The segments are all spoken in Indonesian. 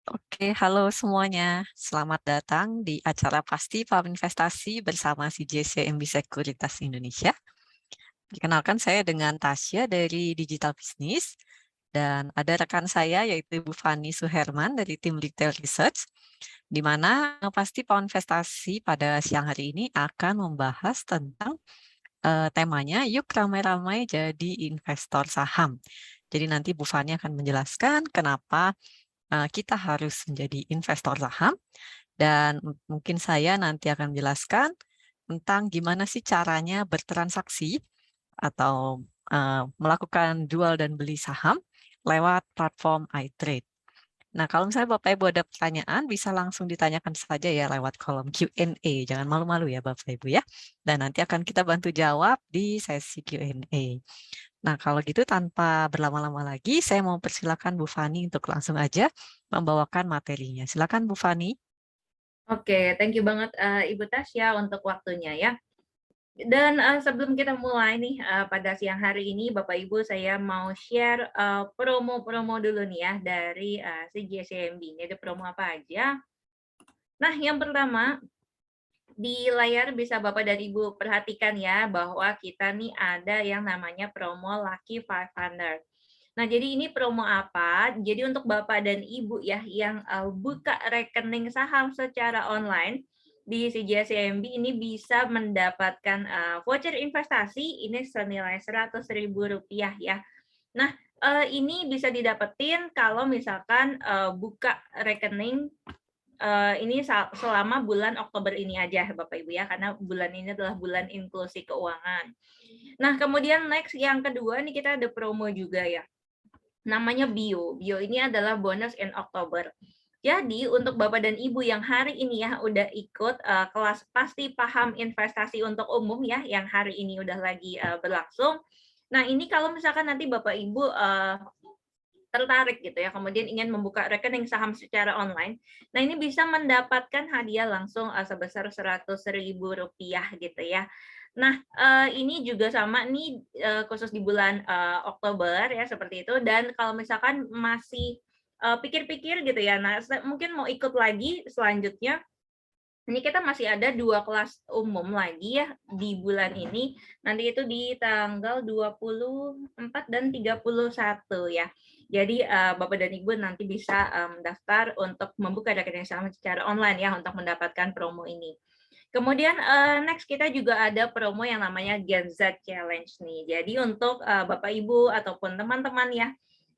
Oke, halo semuanya. Selamat datang di acara Pasti Paham Investasi bersama CJCMB Sekuritas Indonesia. Perkenalkan saya dengan Tasya dari Digital Business dan ada rekan saya yaitu Ibu Fani Suherman dari tim Retail Research, di mana Pasti Paham Investasi pada siang hari ini akan membahas tentang temanya Yuk Ramai-Ramai Jadi Investor Saham. Jadi nanti Bu Fani akan menjelaskan kenapa kita harus menjadi investor saham dan mungkin saya nanti akan menjelaskan tentang gimana sih caranya bertransaksi atau melakukan jual dan beli saham lewat platform iTrade. Nah, kalau misalnya Bapak Ibu ada pertanyaan, bisa langsung ditanyakan saja ya lewat kolom Q&A. Jangan malu-malu ya Bapak Ibu ya. Dan nanti akan kita bantu jawab di sesi Q&A. Nah, kalau gitu tanpa berlama-lama lagi, saya mau persilakan Bu Fani untuk langsung aja membawakan materinya. Silakan Bu Fani. Oke, thank you banget Ibu Tasya untuk waktunya ya. Dan sebelum kita mulai nih pada siang hari ini, Bapak Ibu saya mau share promo-promo dulu nih ya dari CGSCMB. Ini ada promo apa aja? Nah, yang pertama di layar bisa Bapak dan Ibu perhatikan ya bahwa kita nih ada yang namanya promo Lucky 500. Nah, jadi ini promo apa? Jadi untuk Bapak dan Ibu ya yang buka rekening saham secara online di CJCMB ini bisa mendapatkan voucher investasi ini senilai Rp100.000 ya. Nah, ini bisa didapetin kalau misalkan buka rekening ini selama bulan Oktober ini aja Bapak Ibu ya, karena bulan ini adalah bulan inklusi keuangan. Nah, kemudian next yang kedua nih kita ada promo juga ya. Namanya Bio. Bio ini adalah bonus in Oktober. Jadi untuk Bapak dan Ibu yang hari ini ya udah ikut kelas pasti paham investasi untuk umum ya yang hari ini udah lagi berlangsung. Nah, ini kalau misalkan nanti Bapak Ibu tertarik gitu ya, kemudian ingin membuka rekening saham secara online. Nah, ini bisa mendapatkan hadiah langsung sebesar Rp100.000 gitu ya. Nah, ini juga sama nih khusus di bulan Oktober ya seperti itu. Dan kalau misalkan masih pikir-pikir gitu ya, nah mungkin mau ikut lagi selanjutnya. Ini kita masih ada 2 kelas umum lagi ya di bulan ini. Nanti itu di tanggal 24 dan 31 ya. Jadi Bapak dan Ibu nanti bisa daftar untuk membuka rekening saham secara online ya untuk mendapatkan promo ini. Kemudian next kita juga ada promo yang namanya Gen Z Challenge nih. Jadi untuk Bapak Ibu ataupun teman-teman ya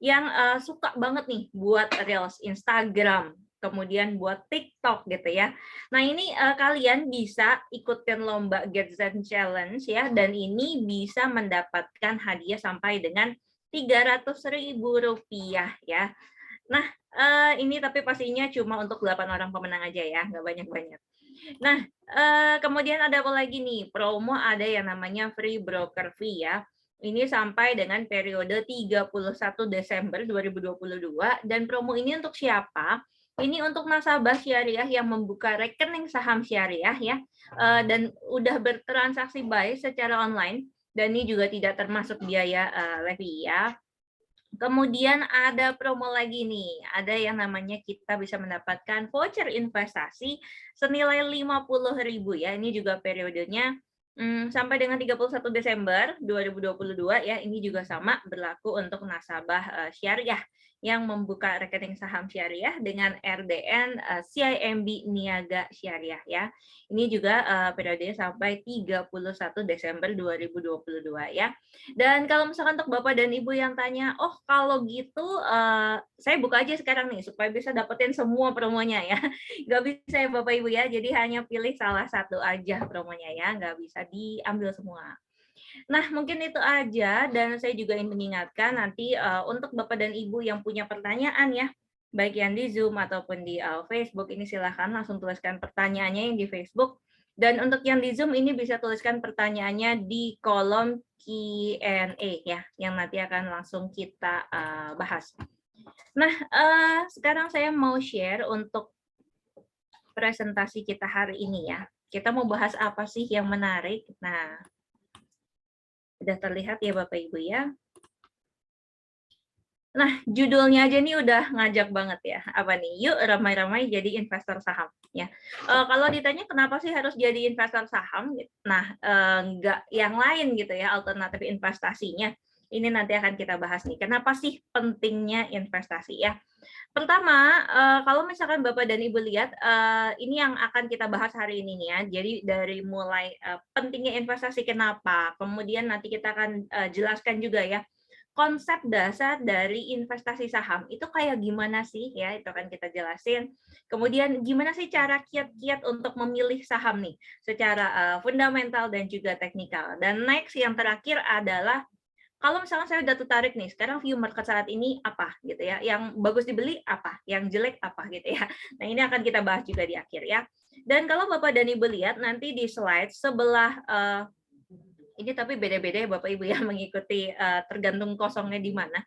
yang suka banget nih buat Reels Instagram, kemudian buat TikTok gitu ya. Nah, ini kalian bisa ikutin lomba Gen Z Challenge ya dan ini bisa mendapatkan hadiah sampai dengan Rp300.000 ya. Nah, ini tapi pastinya cuma untuk 8 orang pemenang aja ya, nggak banyak-banyak. Nah, kemudian ada apa lagi nih, promo ada yang namanya free broker fee ya. Ini sampai dengan periode 31 Desember 2022 dan promo ini untuk siapa? Ini untuk nasabah syariah yang membuka rekening saham syariah ya, dan udah bertransaksi baik secara online dan ini juga tidak termasuk biaya levy ya. Kemudian ada promo lagi nih, ada yang namanya kita bisa mendapatkan voucher investasi senilai Rp50.000 ya. Ini juga periodenya sampai dengan 31 Desember 2022 ya. Ini juga sama berlaku untuk nasabah syariah yang membuka rekening saham syariah dengan RDN CIMB Niaga Syariah ya. Ini juga periodenya sampai 31 Desember 2022 ya. Dan kalau misalkan untuk Bapak dan Ibu yang tanya, "Oh, kalau gitu saya buka aja sekarang nih supaya bisa dapetin semua promonya ya." Nggak bisa ya Bapak Ibu ya, jadi hanya pilih salah satu aja promonya ya, nggak bisa diambil semua. Nah, mungkin itu aja dan saya juga ingin mengingatkan nanti untuk Bapak dan Ibu yang punya pertanyaan ya, baik yang di Zoom ataupun di Facebook ini silahkan langsung tuliskan pertanyaannya yang di Facebook. Dan untuk yang di Zoom ini bisa tuliskan pertanyaannya di kolom Q&A ya, yang nanti akan langsung kita bahas. Nah, sekarang saya mau share untuk presentasi kita hari ini ya. Kita mau bahas apa sih yang menarik? Nah, sudah terlihat ya Bapak Ibu ya. Nah, judulnya aja nih udah ngajak banget ya. Apa nih? Yuk ramai-ramai jadi investor saham. Ya, kalau ditanya kenapa sih harus jadi investor saham? Nah, nggak yang lain gitu ya alternatif investasinya. Ini nanti akan kita bahas nih. Kenapa sih pentingnya investasi ya? Pertama, kalau misalkan Bapak dan Ibu lihat, ini yang akan kita bahas hari ini nih ya. Jadi dari mulai pentingnya investasi kenapa, kemudian nanti kita akan jelaskan juga ya konsep dasar dari investasi saham itu kayak gimana sih ya, itu akan kita jelasin. Kemudian gimana sih cara kiat-kiat untuk memilih saham nih secara fundamental dan juga teknikal. Dan next yang terakhir adalah kalau misalnya saya udah tertarik nih, sekarang view market saat ini apa gitu ya, yang bagus dibeli apa, yang jelek apa gitu ya. Nah ini akan kita bahas juga di akhir ya. Dan kalau Bapak dan Ibu lihat nanti di slide sebelah ini tapi beda-beda ya Bapak Ibu ya mengikuti tergantung kosongnya di mana.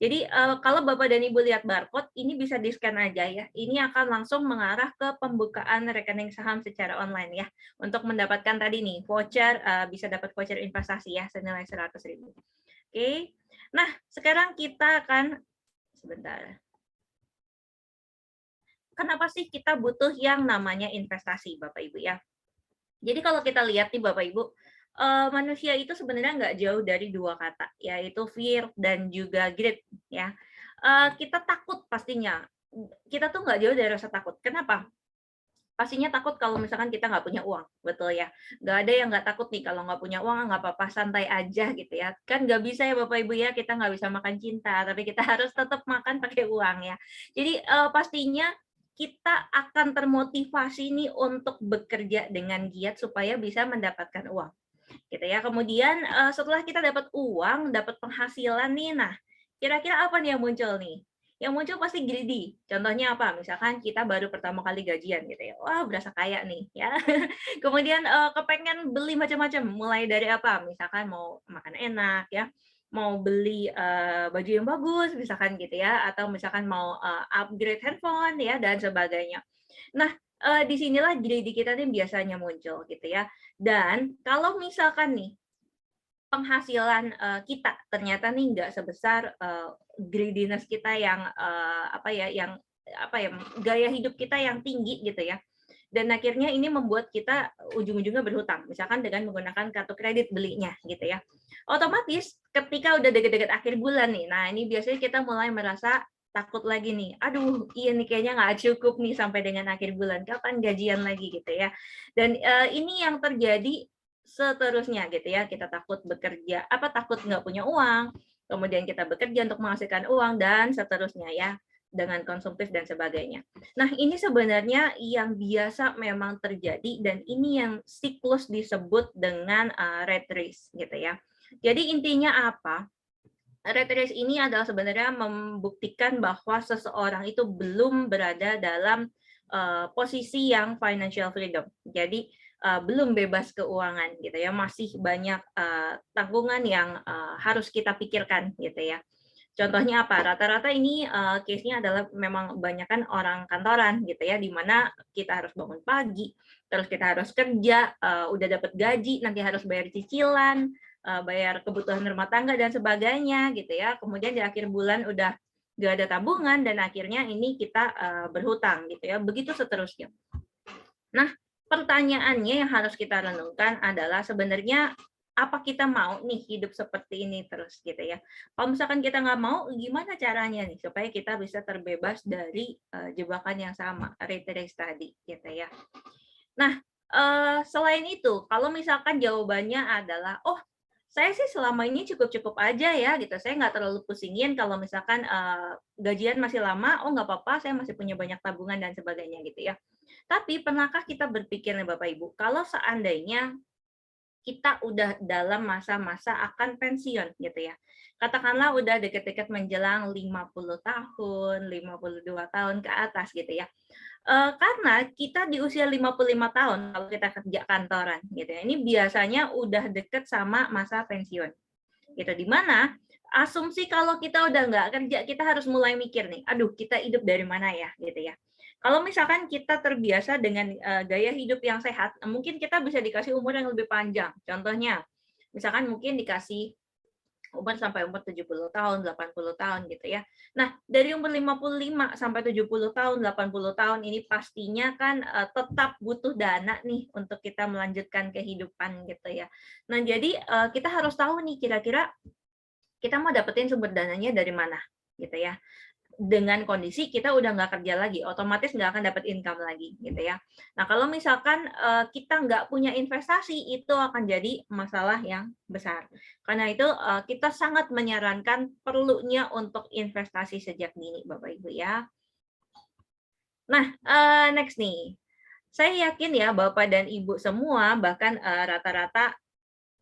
Jadi kalau Bapak dan Ibu lihat barcode, ini bisa di-scan aja ya. Ini akan langsung mengarah ke pembukaan rekening saham secara online ya. Untuk mendapatkan tadi nih voucher, bisa dapat voucher investasi ya senilai 100.000. Oke. Nah, sekarang kita akan sebentar. Kenapa sih kita butuh yang namanya investasi Bapak Ibu ya? Jadi kalau kita lihat nih Bapak Ibu, manusia itu sebenarnya nggak jauh dari dua kata, yaitu fear dan juga greed ya. Kita takut pastinya, kita tuh nggak jauh dari rasa takut. Kenapa? Pastinya takut kalau misalkan kita nggak punya uang, betul ya. Nggak ada yang nggak takut nih kalau nggak punya uang, nggak apa-apa, santai aja gitu ya. Kan nggak bisa ya Bapak Ibu ya, kita nggak bisa makan cinta, tapi kita harus tetap makan pakai uang ya. Jadi pastinya kita akan termotivasi nih untuk bekerja dengan giat supaya bisa mendapatkan uang gitu ya. Kemudian setelah kita dapat uang, dapat penghasilan nih, nah kira-kira apa nih yang muncul nih? Yang muncul pasti greedy. Contohnya apa? Misalkan kita baru pertama kali gajian gitu ya. Wah, berasa kaya nih ya. Kemudian kepengen beli macam-macam. Mulai dari apa? Misalkan mau makan enak ya, mau beli baju yang bagus misalkan gitu ya, atau misalkan mau upgrade handphone ya dan sebagainya. Nah, di sinilah greedy kita nih biasanya muncul gitu ya. Dan kalau misalkan nih penghasilan kita ternyata nih nggak sebesar greediness kita yang apa ya gaya hidup kita yang tinggi gitu ya. Dan akhirnya ini membuat kita ujung-ujungnya berhutang, misalkan dengan menggunakan kartu kredit belinya gitu ya. Otomatis ketika udah deket-deket akhir bulan nih, nah ini biasanya kita mulai merasa takut lagi nih, aduh iya nih kayaknya nggak cukup nih sampai dengan akhir bulan, kapan gajian lagi gitu ya. Dan ini yang terjadi seterusnya gitu ya, kita takut bekerja, takut nggak punya uang, kemudian kita bekerja untuk menghasilkan uang, dan seterusnya ya, dengan konsumtif dan sebagainya. Nah, ini sebenarnya yang biasa memang terjadi dan ini yang siklus disebut dengan rat race gitu ya. Jadi intinya apa? Rat race ini adalah sebenarnya membuktikan bahwa seseorang itu belum berada dalam posisi yang financial freedom. Jadi belum bebas keuangan gitu ya, masih banyak tanggungan yang harus kita pikirkan gitu ya. Contohnya apa? Rata-rata ini case-nya adalah memang kebanyakan orang kantoran gitu ya, di mana kita harus bangun pagi, terus kita harus kerja, udah dapat gaji, nanti harus bayar cicilan, bayar kebutuhan rumah tangga dan sebagainya gitu ya. Kemudian di akhir bulan udah nggak ada tabungan dan akhirnya ini kita berhutang gitu ya. Begitu seterusnya. Nah, pertanyaannya yang harus kita renungkan adalah sebenarnya apa kita mau nih hidup seperti ini terus gitu ya. Kalau misalkan kita nggak mau, gimana caranya nih supaya kita bisa terbebas dari jebakan yang sama, rat race tadi gitu ya. Nah, selain itu, kalau misalkan jawabannya adalah, oh saya sih selama ini cukup-cukup aja ya gitu, saya nggak terlalu pusingin kalau misalkan gajian masih lama, oh nggak apa-apa, saya masih punya banyak tabungan dan sebagainya gitu ya. Tapi pernahkah kita berpikir nih Bapak Ibu, kalau seandainya kita udah dalam masa-masa akan pensiun gitu ya. Katakanlah udah deket-deket menjelang 50 tahun, 52 tahun ke atas gitu ya. Karena kita di usia 55 tahun kalau kita kerja kantoran gitu ya. Ini biasanya udah deket sama masa pensiun. Gitu di mana asumsi kalau kita udah nggak kerja kita harus mulai mikir nih, aduh kita hidup dari mana ya gitu ya. Kalau misalkan kita terbiasa dengan gaya hidup yang sehat, mungkin kita bisa dikasih umur yang lebih panjang. Contohnya, misalkan mungkin dikasih umur sampai umur 70 tahun, 80 tahun gitu ya. Nah, dari umur 55 sampai 70 tahun, 80 tahun ini pastinya kan tetap butuh dana nih untuk kita melanjutkan kehidupan gitu ya. Nah, jadi kita harus tahu nih kira-kira kita mau dapetin sumber dananya dari mana gitu ya. Dengan kondisi kita udah nggak kerja lagi, otomatis nggak akan dapat income lagi gitu ya. Nah, kalau misalkan kita nggak punya investasi, itu akan jadi masalah yang besar. Karena itu kita sangat menyarankan perlunya untuk investasi sejak dini, Bapak Ibu ya. Nah, next nih. Saya yakin ya Bapak dan Ibu semua, bahkan rata-rata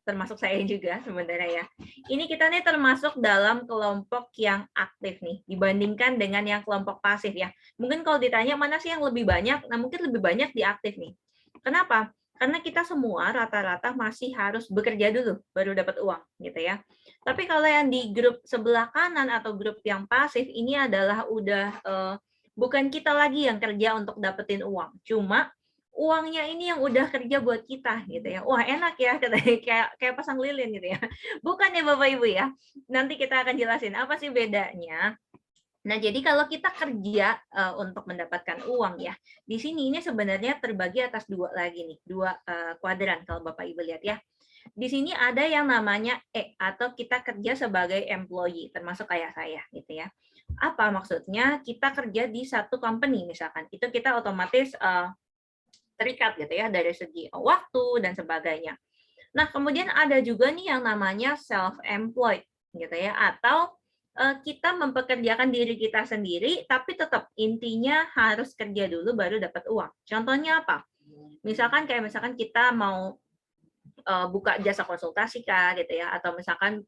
termasuk saya juga sebenarnya ya. Ini kita nih termasuk dalam kelompok yang aktif nih dibandingkan dengan yang kelompok pasif ya. Mungkin kalau ditanya mana sih yang lebih banyak, nah mungkin lebih banyak di aktif nih. Kenapa? Karena kita semua rata-rata masih harus bekerja dulu baru dapat uang gitu ya. Tapi kalau yang di grup sebelah kanan atau grup yang pasif ini adalah udah bukan kita lagi yang kerja untuk dapetin uang. Cuma uangnya ini yang udah kerja buat kita gitu ya. Wah, enak ya katanya kayak pasang lilin gitu ya. Bukan ya Bapak Ibu ya. Nanti kita akan jelasin apa sih bedanya. Nah, jadi kalau kita kerja untuk mendapatkan uang ya, di sini ini sebenarnya terbagi atas dua lagi nih, dua kuadran kalau Bapak Ibu lihat ya. Di sini ada yang namanya atau kita kerja sebagai employee, termasuk kayak saya gitu ya. Apa maksudnya? Kita kerja di satu company misalkan, itu kita otomatis terikat gitu ya dari segi waktu dan sebagainya. Nah, kemudian ada juga nih yang namanya self-employed gitu ya, atau kita mempekerjakan diri kita sendiri tapi tetap intinya harus kerja dulu baru dapat uang. Contohnya apa? Misalkan kita mau buka jasa konsultasi kah gitu ya, atau misalkan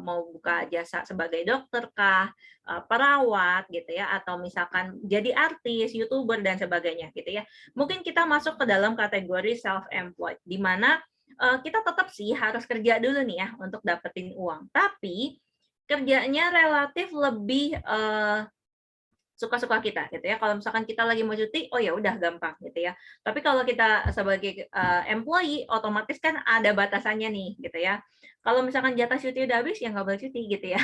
mau buka jasa sebagai dokter kah, perawat gitu ya, atau misalkan jadi artis, YouTuber dan sebagainya gitu ya. Mungkin kita masuk ke dalam kategori self-employed di mana kita tetap sih harus kerja dulu nih ya untuk dapetin uang. Tapi kerjanya relatif lebih suka-suka kita gitu ya. Kalau misalkan kita lagi mau cuti, oh ya udah gampang gitu ya. Tapi kalau kita sebagai employee, otomatis kan ada batasannya nih gitu ya. Kalau misalkan jatah cuti udah habis, ya nggak boleh cuti gitu ya.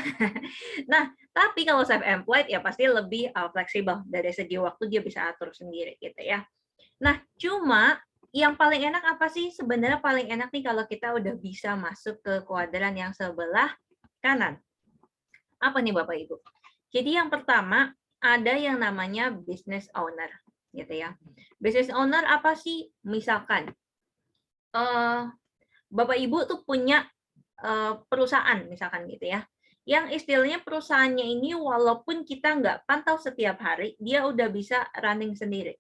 Nah, tapi kalau self-employed ya pasti lebih fleksibel dari segi waktu dia bisa atur sendiri gitu ya. Nah, cuma yang paling enak apa sih? Sebenarnya paling enak nih kalau kita udah bisa masuk ke kuadran yang sebelah kanan. Apa nih Bapak Ibu? Jadi yang pertama ada yang namanya business owner, gitu ya. Business owner apa sih? Misalkan Bapak Ibu tuh punya perusahaan, misalkan gitu ya. Yang istilahnya perusahaannya ini walaupun kita nggak pantau setiap hari, dia udah bisa running sendiri.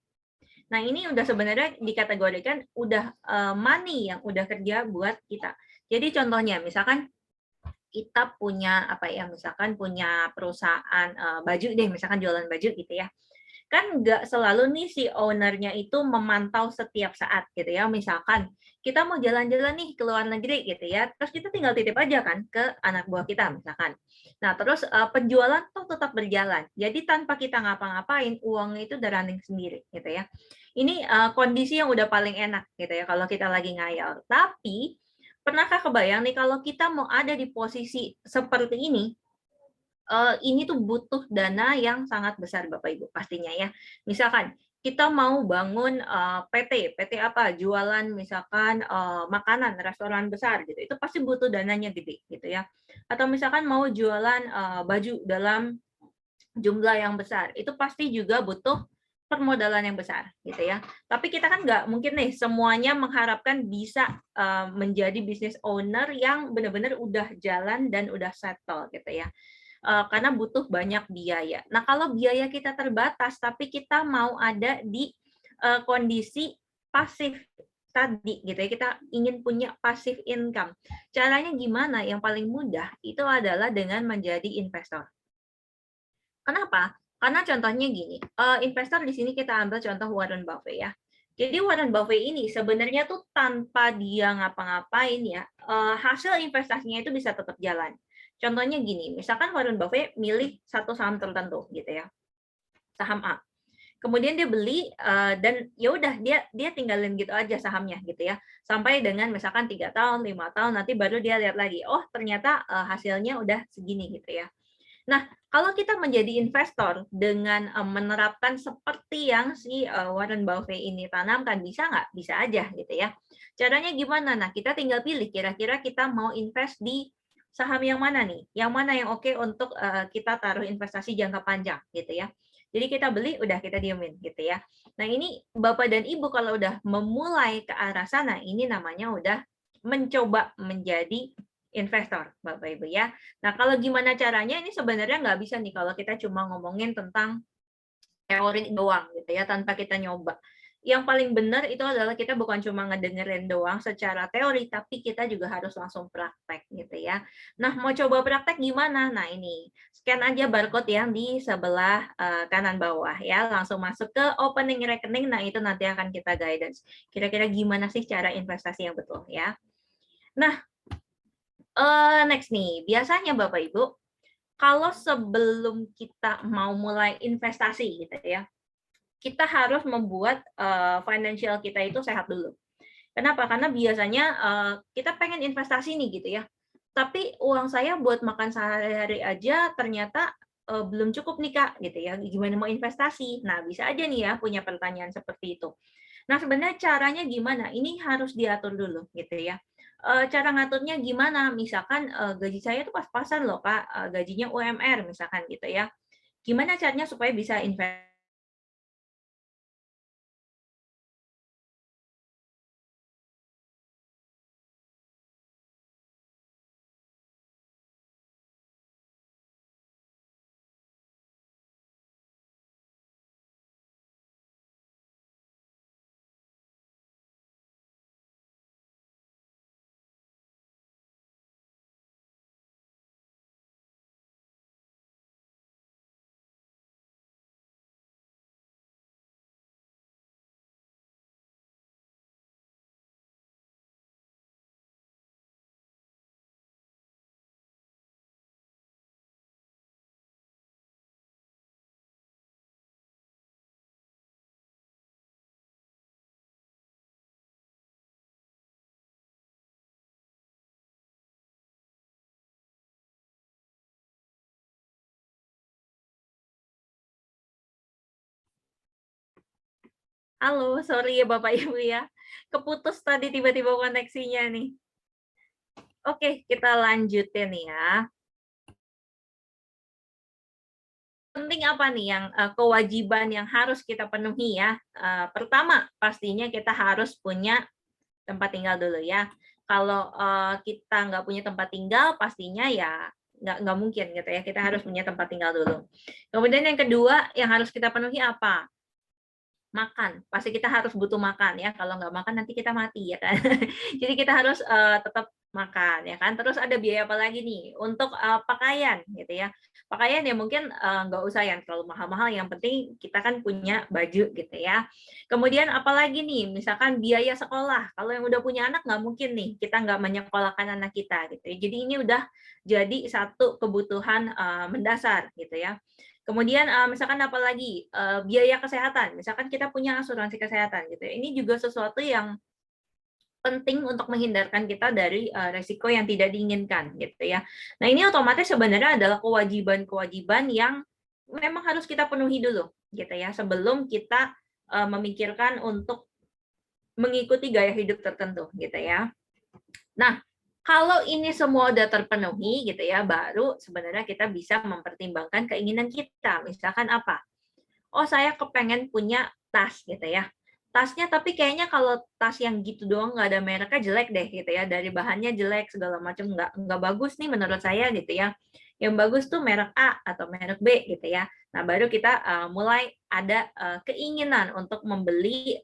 Nah ini udah sebenarnya dikategorikan udah money yang udah kerja buat kita. Jadi contohnya, misalkan kita punya apa ya, misalkan punya perusahaan baju deh, misalkan jualan baju gitu ya. Kan nggak selalu nih si ownernya itu memantau setiap saat gitu ya. Misalkan kita mau jalan-jalan nih ke luar negeri gitu ya, terus kita tinggal titip aja kan ke anak buah kita misalkan. Nah terus penjualan tuh tetap berjalan. Jadi tanpa kita ngapa-ngapain, uangnya itu udah running sendiri gitu ya. Ini kondisi yang udah paling enak gitu ya kalau kita lagi ngayal. Tapi pernahkah kebayang nih kalau kita mau ada di posisi seperti ini tuh butuh dana yang sangat besar Bapak Ibu pastinya ya. Misalkan kita mau bangun PT apa? Jualan misalkan makanan, restoran besar gitu. Itu pasti butuh dananya gede gitu ya. Atau misalkan mau jualan baju dalam jumlah yang besar, itu pasti juga butuh permodalan yang besar gitu ya. Tapi kita kan nggak mungkin nih semuanya mengharapkan bisa menjadi business owner yang benar-benar udah jalan dan udah settle gitu ya. Karena butuh banyak biaya. Nah, kalau biaya kita terbatas tapi kita mau ada di kondisi pasif tadi gitu ya, kita ingin punya passive income. Caranya gimana? Yang paling mudah itu adalah dengan menjadi investor. Kenapa? Karena contohnya gini, investor di sini kita ambil contoh Warren Buffett ya. Jadi Warren Buffett ini sebenarnya tuh tanpa dia ngapa-ngapain ya, hasil investasinya itu bisa tetap jalan. Contohnya gini, misalkan Warren Buffett milih satu saham tertentu gitu ya, saham A. kemudian dia beli dan ya udah dia tinggalin gitu aja sahamnya gitu ya. Sampai dengan misalkan 3 tahun, 5 tahun nanti baru dia lihat lagi, oh ternyata hasilnya udah segini gitu ya. Nah, kalau kita menjadi investor dengan menerapkan seperti yang si Warren Buffett ini tanamkan, bisa nggak? Bisa aja gitu ya. Caranya gimana? Nah, kita tinggal pilih kira-kira kita mau invest di saham yang mana nih? Yang mana yang oke untuk kita taruh investasi jangka panjang gitu ya. Jadi kita beli, udah kita diemin gitu ya. Nah, ini Bapak dan Ibu kalau udah memulai ke arah sana, ini namanya udah mencoba menjadi investor, Bapak Ibu ya. Nah, kalau gimana caranya ini sebenarnya nggak bisa nih kalau kita cuma ngomongin tentang teori doang gitu ya, tanpa kita nyoba. Yang paling benar itu adalah kita bukan cuma ngedengerin doang secara teori, tapi kita juga harus langsung praktek gitu ya. Nah, mau coba praktek gimana? Nah, ini scan aja barcode yang di sebelah kanan bawah ya, langsung masuk ke opening rekening. Nah, itu nanti akan kita guidance. Kira-kira gimana sih cara investasi yang betul ya. Nah, next nih, biasanya Bapak Ibu, kalau sebelum kita mau mulai investasi gitu ya, kita harus membuat financial kita itu sehat dulu. Kenapa? Karena biasanya kita pengen investasi nih gitu ya, tapi uang saya buat makan sehari-hari aja ternyata belum cukup nih Kak, gitu ya. Gimana mau investasi? Nah, bisa aja nih ya punya pertanyaan seperti itu. Nah, sebenarnya caranya gimana? Ini harus diatur dulu gitu ya. Cara ngaturnya gimana? Misalkan gaji saya tuh pas-pasan loh Kak, gajinya UMR misalkan gitu ya. Gimana caranya supaya bisa invest? Halo, sorry ya Bapak Ibu ya. Keputus tadi tiba-tiba koneksinya nih. Oke, kita lanjutin ya. Penting apa nih yang kewajiban yang harus kita penuhi ya? Pertama, pastinya kita harus punya tempat tinggal dulu ya. Kalau kita nggak punya tempat tinggal, pastinya ya nggak mungkin gitu ya. Kita harus punya tempat tinggal dulu. Kemudian yang kedua, yang harus kita penuhi apa? Makan. Pasti kita harus butuh makan ya. Kalau nggak makan nanti kita mati ya kan. Jadi kita harus tetap makan ya kan. Terus ada biaya apa lagi nih untuk pakaian gitu ya. Pakaian ya mungkin nggak usah yang terlalu mahal-mahal. Yang penting kita kan punya baju gitu ya. Kemudian apalagi nih, misalkan biaya sekolah. Kalau yang udah punya anak nggak mungkin nih kita nggak menyekolahkan anak kita gitu ya. Jadi ini udah jadi satu kebutuhan mendasar gitu ya. Kemudian misalkan apalagi biaya kesehatan, misalkan kita punya asuransi kesehatan gitu ya. Ini juga sesuatu yang penting untuk menghindarkan kita dari resiko yang tidak diinginkan gitu ya. Nah, ini otomatis sebenarnya adalah kewajiban-kewajiban yang memang harus kita penuhi dulu gitu ya sebelum kita memikirkan untuk mengikuti gaya hidup tertentu gitu ya. Nah, kalau ini semua udah terpenuhi gitu ya, baru sebenarnya kita bisa mempertimbangkan keinginan kita. Misalkan apa? Oh, saya kepengen punya tas gitu ya. Tasnya tapi kayaknya kalau tas yang gitu doang nggak ada mereknya jelek deh gitu ya. Dari bahannya jelek segala macam nggak bagus nih menurut saya gitu ya. Yang bagus tuh merek A atau merek B gitu ya. Nah, baru kita mulai ada keinginan untuk membeli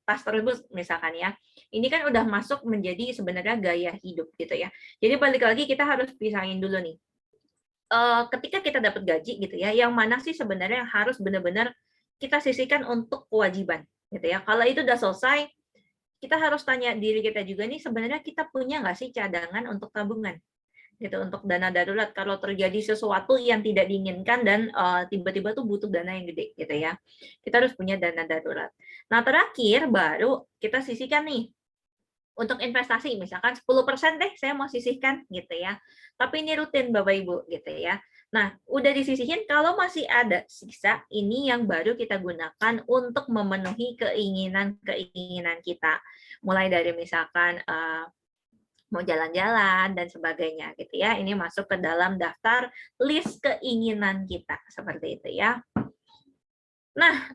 tas tersebut misalkan ya. Ini kan udah masuk menjadi sebenarnya gaya hidup gitu ya. Jadi balik lagi kita harus pisahin dulu nih. Ketika kita dapat gaji gitu ya, yang mana sih sebenarnya yang harus benar-benar kita sisihkan untuk kewajiban gitu ya. Kalau itu udah selesai, kita harus tanya diri kita juga nih sebenarnya kita punya nggak sih cadangan untuk tabungan. gitu untuk dana darurat kalau terjadi sesuatu yang tidak diinginkan dan tiba-tiba tuh butuh dana yang gede gitu ya. Kita harus punya dana darurat. Nah, terakhir baru kita sisihkan nih untuk investasi, misalkan 10% deh saya mau sisihkan gitu ya. Tapi ini rutin Bapak Ibu gitu ya. Nah, udah disisihin, kalau masih ada sisa, ini yang baru kita gunakan untuk memenuhi keinginan-keinginan kita. Mulai dari misalkan mau jalan-jalan dan sebagainya gitu ya. Ini masuk ke dalam daftar list keinginan kita seperti itu ya. Nah,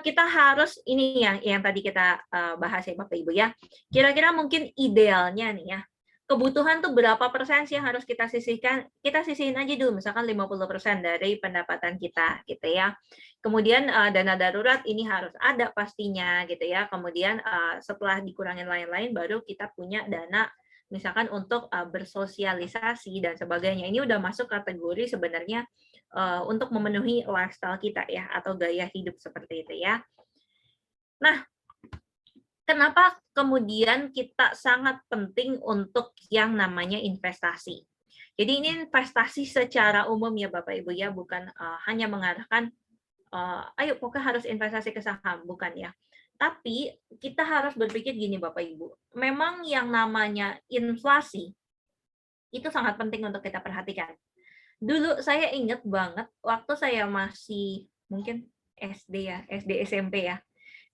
kita harus ini yang tadi kita bahas ya Bapak Ibu ya. Kira-kira mungkin idealnya nih ya, kebutuhan tuh berapa persen sih yang harus kita sisihkan? Kita sisihin aja dulu, misalkan 50% dari pendapatan kita gitu ya. Kemudian dana darurat ini harus ada pastinya gitu ya. Kemudian setelah dikurangin lain-lain baru kita punya dana misalkan untuk bersosialisasi dan sebagainya. Ini udah masuk kategori sebenarnya untuk memenuhi lifestyle kita ya atau gaya hidup seperti itu ya. Nah, kenapa kemudian kita sangat penting untuk yang namanya investasi? Jadi ini investasi secara umum ya Bapak Ibu ya, bukan hanya mengarahkan ayo pokoknya harus investasi ke saham, bukan ya. Tapi kita harus berpikir gini Bapak Ibu, memang yang namanya inflasi itu sangat penting untuk kita perhatikan. Dulu saya inget banget waktu saya masih mungkin SD ya, SD SMP ya.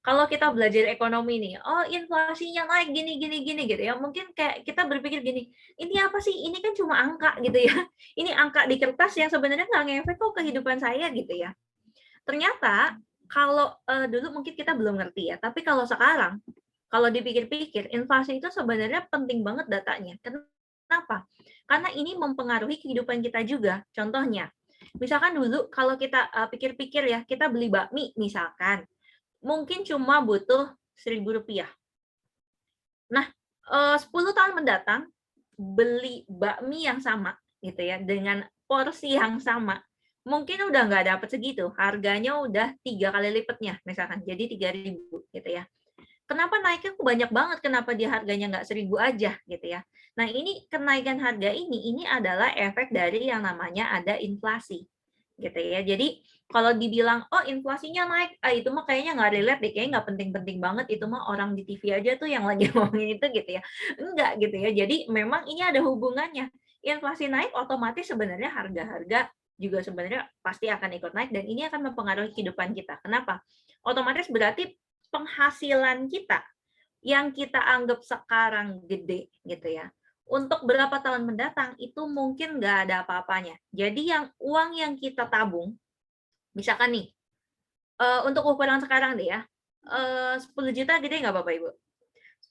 Kalau kita belajar ekonomi nih, oh inflasinya naik gini gini gini gitu ya. Mungkin kayak kita berpikir gini, ini apa sih? Ini kan cuma angka gitu ya. Ini angka di kertas yang sebenarnya nggak ngefek kok kehidupan saya gitu ya. Ternyata kalau dulu mungkin kita belum ngerti ya, tapi kalau sekarang kalau dipikir-pikir inflasi itu sebenarnya penting banget datanya. Kenapa? Karena ini mempengaruhi kehidupan kita juga. Contohnya, misalkan dulu kalau kita pikir-pikir ya, kita beli bakmi misalkan, mungkin cuma butuh Rp1.000. Nah, 10 tahun mendatang beli bakmi yang sama gitu ya, dengan porsi yang sama, mungkin udah nggak dapat segitu, harganya udah 3 kali lipatnya misalkan, jadi 3.000 gitu ya. Kenapa naiknya kok banyak banget, kenapa dia harganya nggak 1.000 aja gitu ya. Nah ini kenaikan harga ini adalah efek dari yang namanya ada inflasi gitu ya. Jadi kalau dibilang, oh inflasinya naik, itu mah kayaknya nggak relate deh, kayaknya nggak penting-penting banget, itu mah orang di TV aja tuh yang lagi ngomongin itu gitu ya. Enggak gitu ya, jadi memang ini ada hubungannya. Inflasi naik otomatis sebenarnya harga-harga juga sebenarnya pasti akan ikut naik dan ini akan mempengaruhi kehidupan kita. Kenapa? Otomatis berarti penghasilan kita yang kita anggap sekarang gede gitu ya, untuk berapa tahun mendatang itu mungkin nggak ada apa-apanya. Jadi yang uang yang kita tabung, misalkan nih, untuk ukuran sekarang deh ya, 10 juta gede nggak Bapak Ibu?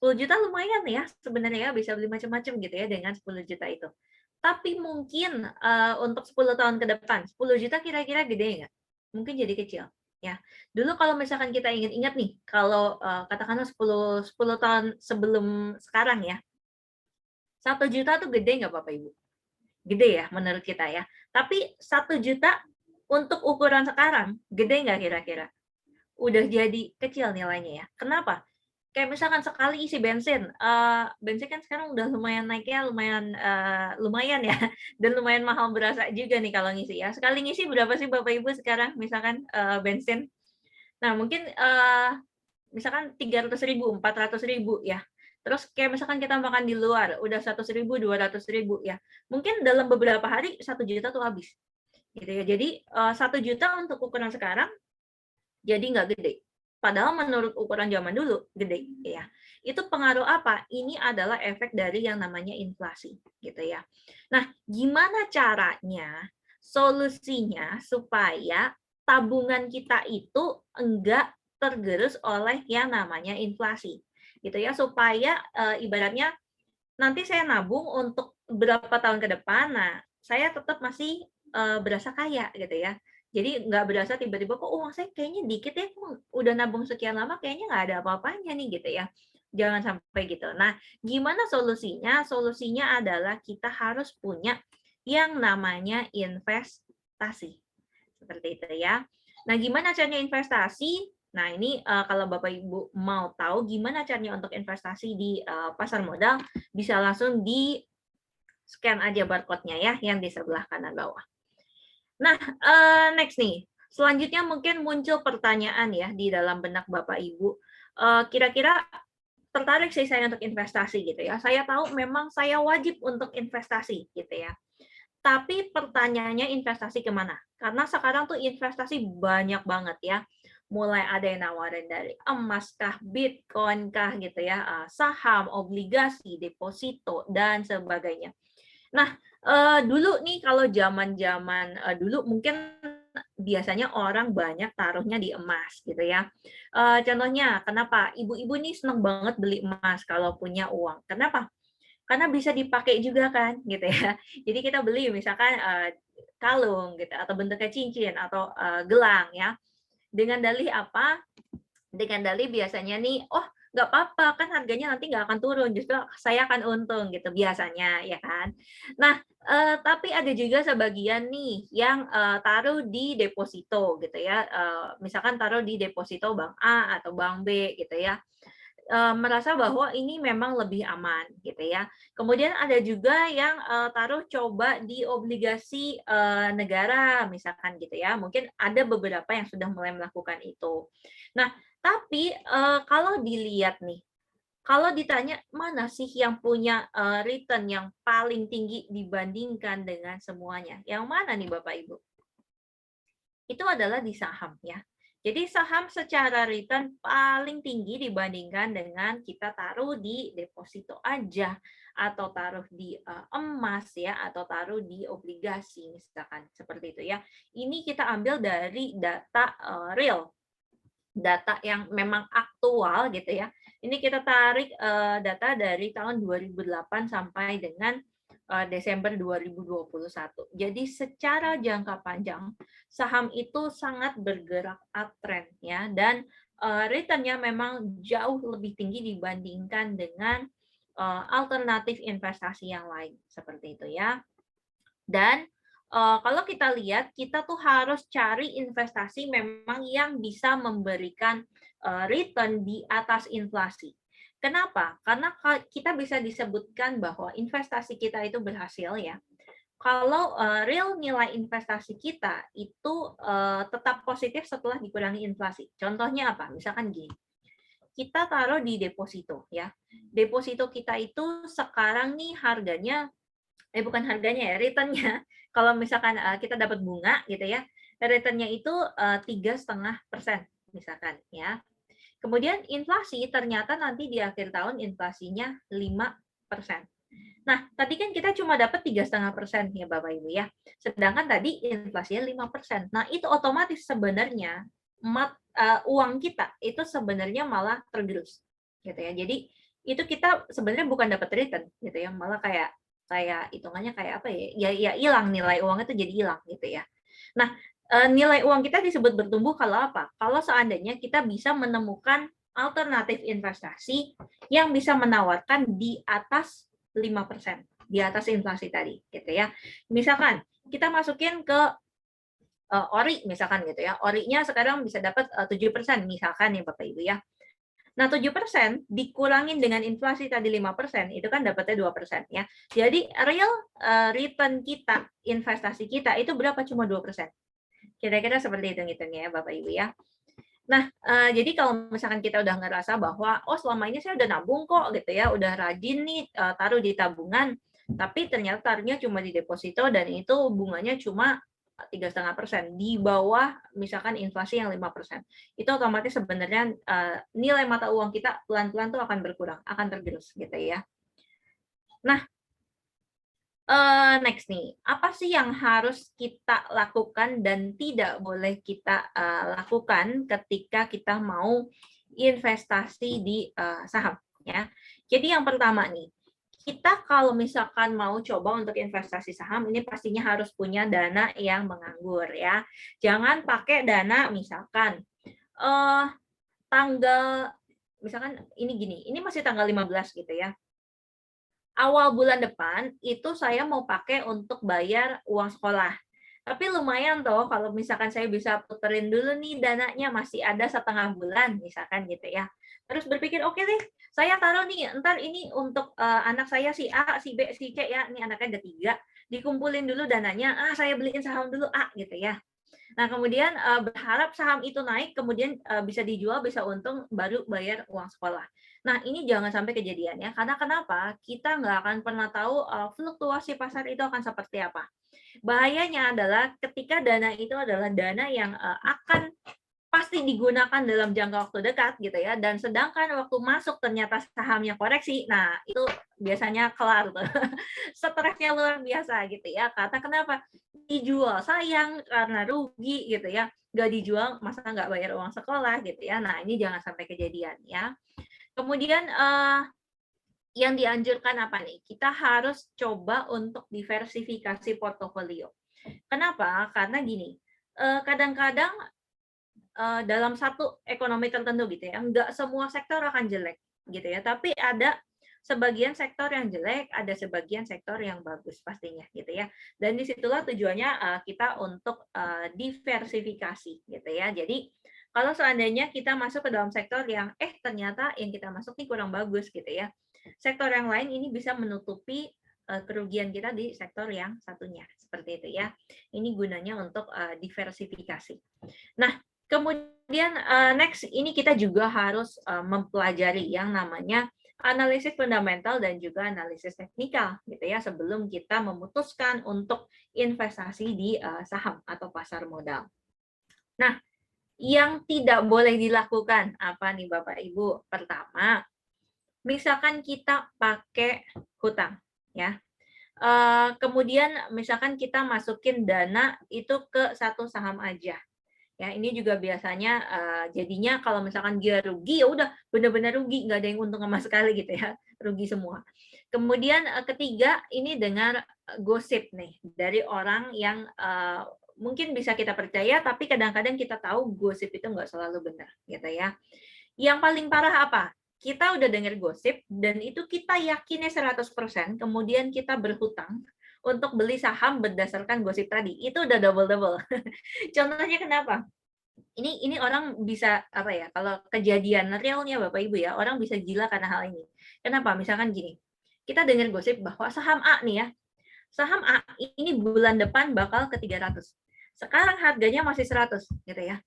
10 juta lumayan ya sebenarnya ya, bisa beli macam-macam gitu ya dengan 10 juta itu. Tapi mungkin untuk 10 tahun ke depan, 10 juta kira-kira gede nggak? Mungkin jadi kecil. Ya, dulu kalau misalkan kita ingat-ingat nih, kalau katakanlah 10 tahun sebelum sekarang ya, 1 juta tuh gede nggak Bapak Ibu? Gede ya menurut kita ya. Tapi 1 juta untuk ukuran sekarang, gede nggak kira-kira? Udah jadi kecil nilainya ya. Kenapa? Kayak misalkan sekali isi bensin, bensin kan sekarang udah lumayan naiknya lumayan, lumayan ya, dan lumayan mahal berasa juga nih kalau ngisi ya. Sekali ngisi berapa sih Bapak Ibu sekarang misalkan, bensin? Nah mungkin, misalkan 300.000, 400.000 ya. Terus kayak misalkan kita makan di luar, udah 100.000, 200.000 ya. Mungkin dalam beberapa hari 1 juta tuh habis, gitu ya. Jadi, 1 juta untuk ukuran sekarang jadi nggak gede. Padahal menurut ukuran zaman dulu gede ya. Itu pengaruh apa? Ini adalah efek dari yang namanya inflasi gitu ya. Nah, gimana caranya solusinya supaya tabungan kita itu enggak tergerus oleh yang namanya inflasi gitu ya, supaya ibaratnya nanti saya nabung untuk berapa tahun ke depan, nah saya tetap masih berasa kaya gitu ya. Jadi nggak berasa tiba-tiba kok uang saya kayaknya dikit ya, kok udah nabung sekian lama kayaknya nggak ada apa-apanya nih gitu ya. Jangan sampai gitu. Nah, gimana solusinya? Solusinya adalah kita harus punya yang namanya investasi. Seperti itu ya. Nah, gimana caranya investasi? Nah, ini kalau Bapak Ibu mau tahu gimana caranya untuk investasi di pasar modal, bisa langsung di scan aja barcode-nya ya, yang di sebelah kanan bawah. Nah, next nih, selanjutnya mungkin muncul pertanyaan ya di dalam benak Bapak Ibu, kira-kira tertarik sih saya untuk investasi gitu ya. Saya tahu memang saya wajib untuk investasi gitu ya. Tapi pertanyaannya investasi kemana? Karena sekarang tuh investasi banyak banget ya. Mulai ada yang nawarin dari emas kah, Bitcoin kah gitu ya, saham, obligasi, deposito, dan sebagainya. Nah, dulu nih kalau zaman-zaman dulu mungkin biasanya orang banyak taruhnya di emas gitu ya. Contohnya kenapa? Ibu-ibu nih seneng banget beli emas kalau punya uang. Kenapa? Karena bisa dipakai juga kan gitu ya. Jadi kita beli misalkan, kalung gitu atau bentuknya cincin atau, gelang ya. Dengan dalih apa? Dengan dalih biasanya nih, "Oh, nggak apa-apa, kan harganya nanti nggak akan turun, justru saya akan untung," gitu biasanya, ya kan. Nah, tapi ada juga sebagian nih yang, taruh di deposito gitu ya, misalkan taruh di deposito bank A atau bank B gitu ya, merasa bahwa ini memang lebih aman gitu ya. Kemudian ada juga yang, taruh coba di obligasi, negara misalkan gitu ya, mungkin ada beberapa yang sudah mulai melakukan itu. Nah, tapi, kalau dilihat nih, kalau ditanya mana sih yang punya, return yang paling tinggi dibandingkan dengan semuanya, yang mana nih Bapak Ibu? Itu adalah di saham ya. Jadi saham secara return paling tinggi dibandingkan dengan kita taruh di deposito aja atau taruh di emas ya atau taruh di obligasi misalkan seperti itu ya. Ini kita ambil dari data real, data yang memang aktual gitu ya. Ini kita tarik data dari tahun 2008 sampai dengan Desember 2021. Jadi secara jangka panjang saham itu sangat bergerak uptrend ya dan return-nya memang jauh lebih tinggi dibandingkan dengan alternatif investasi yang lain seperti itu ya. Dan kalau kita lihat, kita tuh harus cari investasi memang yang bisa memberikan return di atas inflasi. Kenapa? Karena kita bisa disebutkan bahwa investasi kita itu berhasil ya. Kalau real nilai investasi kita itu tetap positif setelah dikurangi inflasi. Contohnya apa? Misalkan gini, kita taruh di deposito ya. Deposito kita itu sekarang nih harganya bukan harganya ya, return-nya. Kalau misalkan, kita dapat bunga gitu ya, return-nya itu, 3,5% misalkan ya. Kemudian inflasi ternyata nanti di akhir tahun inflasinya 5%. Nah, tadi kan kita cuma dapat 3,5% ya Bapak Ibu ya, sedangkan tadi inflasinya 5%. Nah, itu otomatis sebenarnya uang kita itu sebenarnya malah tergerus gitu ya. Jadi itu kita sebenarnya bukan dapat return gitu ya, malah kayak kayak hitungannya kayak apa ya, ya hilang nilai uang itu jadi hilang gitu ya. Nah, nilai uang kita disebut bertumbuh kalau apa? Kalau seandainya kita bisa menemukan alternatif investasi yang bisa menawarkan di atas 5%, di atas inflasi tadi gitu ya. Misalkan kita masukin ke ori misalkan gitu ya. Orinya sekarang bisa dapat 7% misalkan ya Bapak Ibu ya. Nah, 7% dikurangin dengan inflasi tadi 5%, itu kan dapatnya 2% ya. Jadi real return kita, investasi kita itu berapa? Cuma 2%. Kira-kira seperti itu ngitungnya ya Bapak Ibu ya. Nah, jadi kalau misalkan kita udah ngerasa bahwa, oh selama ini saya udah nabung kok gitu ya, udah rajin nih taruh di tabungan, tapi ternyata taruhnya cuma di deposito dan itu bunganya cuma 3,5%, di bawah misalkan inflasi yang 5%. Itu otomatis sebenarnya nilai mata uang kita pelan-pelan tuh akan berkurang, akan tergerus gitu ya. Nah, next nih, apa sih yang harus kita lakukan dan tidak boleh kita lakukan ketika kita mau investasi di saham ya. Jadi yang pertama nih, kita kalau misalkan mau coba untuk investasi saham ini pastinya harus punya dana yang menganggur ya. Jangan pakai dana misalkan tanggal misalkan ini gini, ini masih tanggal 15 gitu ya. Awal bulan depan itu saya mau pakai untuk bayar uang sekolah. Tapi lumayan tuh kalau misalkan saya bisa puterin dulu nih dananya, masih ada setengah bulan misalkan gitu ya. Terus berpikir, "Oke deh, saya taruh nih, entar ini untuk, anak saya si A, si B, si C ya, ini anaknya ada 3, dikumpulin dulu dananya, saya beliin saham dulu A," gitu ya. Nah, kemudian, berharap saham itu naik, kemudian, bisa dijual, bisa untung, baru bayar uang sekolah. Nah, ini jangan sampai kejadian ya, karena kenapa? Kita nggak akan pernah tahu, fluktuasi pasar itu akan seperti apa. Bahayanya adalah ketika dana itu adalah dana yang, akan pasti digunakan dalam jangka waktu dekat gitu ya, dan sedangkan waktu masuk ternyata sahamnya koreksi, nah itu biasanya kelar tuh. Stresnya luar biasa gitu ya, karena kenapa? Dijual sayang karena rugi gitu ya, nggak dijual masa nggak bayar uang sekolah gitu ya. Nah ini jangan sampai kejadian ya. Kemudian, yang dianjurkan apa nih? Kita harus coba untuk diversifikasi portofolio. Kenapa? Karena gini, kadang-kadang, dalam satu ekonomi tertentu gitu ya, nggak semua sektor akan jelek gitu ya, tapi ada sebagian sektor yang jelek, ada sebagian sektor yang bagus pastinya gitu ya. Dan disitulah tujuannya, kita untuk, diversifikasi gitu ya. Jadi kalau seandainya kita masuk ke dalam sektor yang, ternyata yang kita masuk nih kurang bagus gitu ya, sektor yang lain ini bisa menutupi, kerugian kita di sektor yang satunya, seperti itu ya. Ini gunanya untuk, diversifikasi. Nah, kemudian, next ini kita juga harus, mempelajari yang namanya analisis fundamental dan juga analisis teknikal gitu ya, sebelum kita memutuskan untuk investasi di, saham atau pasar modal. Nah, yang tidak boleh dilakukan apa nih Bapak Ibu? Pertama, misalkan kita pakai hutang ya, kemudian misalkan kita masukin dana itu ke satu saham aja. Ya, ini juga biasanya, jadinya kalau misalkan dia rugi, ya udah benar-benar rugi, nggak ada yang untung sama sekali gitu ya, rugi semua. Kemudian, ketiga, ini dengar, gosip nih dari orang yang, mungkin bisa kita percaya, tapi kadang-kadang kita tahu gosip itu nggak selalu benar, gitu ya. Yang paling parah apa? Kita udah dengar gosip dan itu kita yakinnya 100%, kemudian kita berhutang untuk beli saham berdasarkan gosip tadi, itu udah double-double. Contohnya kenapa? Ini orang bisa apa ya, kalau kejadian realnya Bapak Ibu ya, orang bisa gila karena hal ini. Kenapa? Misalkan gini, kita dengar gosip bahwa saham A nih ya, saham A ini bulan depan bakal ke 300. Sekarang harganya masih 100 gitu ya.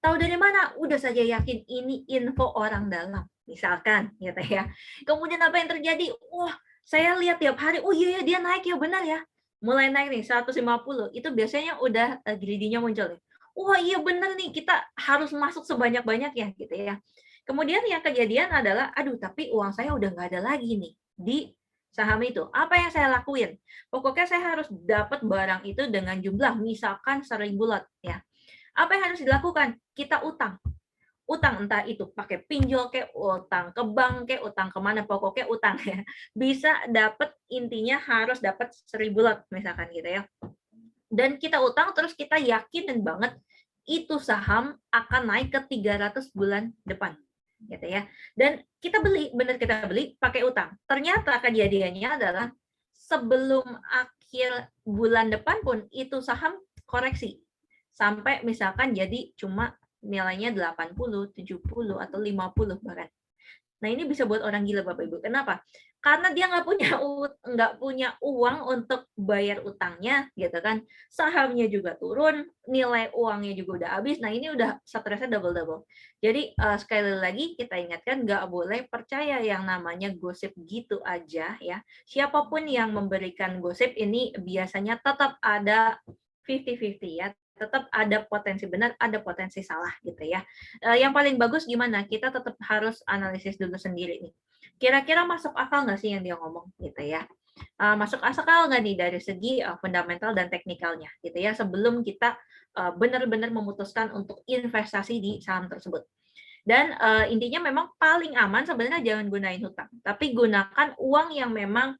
Tahu dari mana? Udah saja yakin ini info orang dalam, misalkan gitu ya. Kemudian apa yang terjadi? Wah, saya lihat tiap hari, oh iya ya dia naik ya, benar ya. Mulai naik nih 150, itu biasanya udah greedy-nya muncul nih. Wah iya benar nih, kita harus masuk sebanyak-banyak ya gitu ya. Kemudian yang kejadian adalah, aduh tapi uang saya udah nggak ada lagi nih di saham itu. Apa yang saya lakuin? Pokoknya saya harus dapat barang itu dengan jumlah misalkan 1.000 lot ya. Apa yang harus dilakukan? Kita utang. Utang entah itu pakai pinjol kayak utang ke bank kayak utang kemana, pokoknya utang ya. Bisa dapat, intinya harus dapat 1.000 lot misalkan gitu ya. Dan kita utang terus kita yakinin banget itu saham akan naik ke 300 bulan depan gitu ya. Dan kita beli, benar kita beli pakai utang. Ternyata kejadiannya adalah sebelum akhir bulan depan pun itu saham koreksi sampai misalkan jadi cuma nilainya 80, 70 atau 50 bahkan. Nah ini bisa buat orang gila Bapak Ibu. Kenapa? Karena dia nggak punya uang untuk bayar utangnya, gitu kan. Sahamnya juga turun, nilai uangnya juga udah habis. Nah ini udah stresnya double-double. Jadi sekali lagi kita ingatkan nggak boleh percaya yang namanya gosip gitu aja ya. Siapapun yang memberikan gosip ini biasanya tetap ada 50-50 ya. Tetap ada potensi benar, ada potensi salah gitu ya. Yang paling bagus gimana? Kita tetap harus analisis dulu sendiri nih. Kira-kira masuk akal nggak sih yang dia ngomong gitu ya? Masuk akal nggak nih dari segi fundamental dan teknikalnya gitu ya sebelum kita benar-benar memutuskan untuk investasi di saham tersebut. Dan intinya memang paling aman sebenarnya jangan gunain hutang, tapi gunakan uang yang memang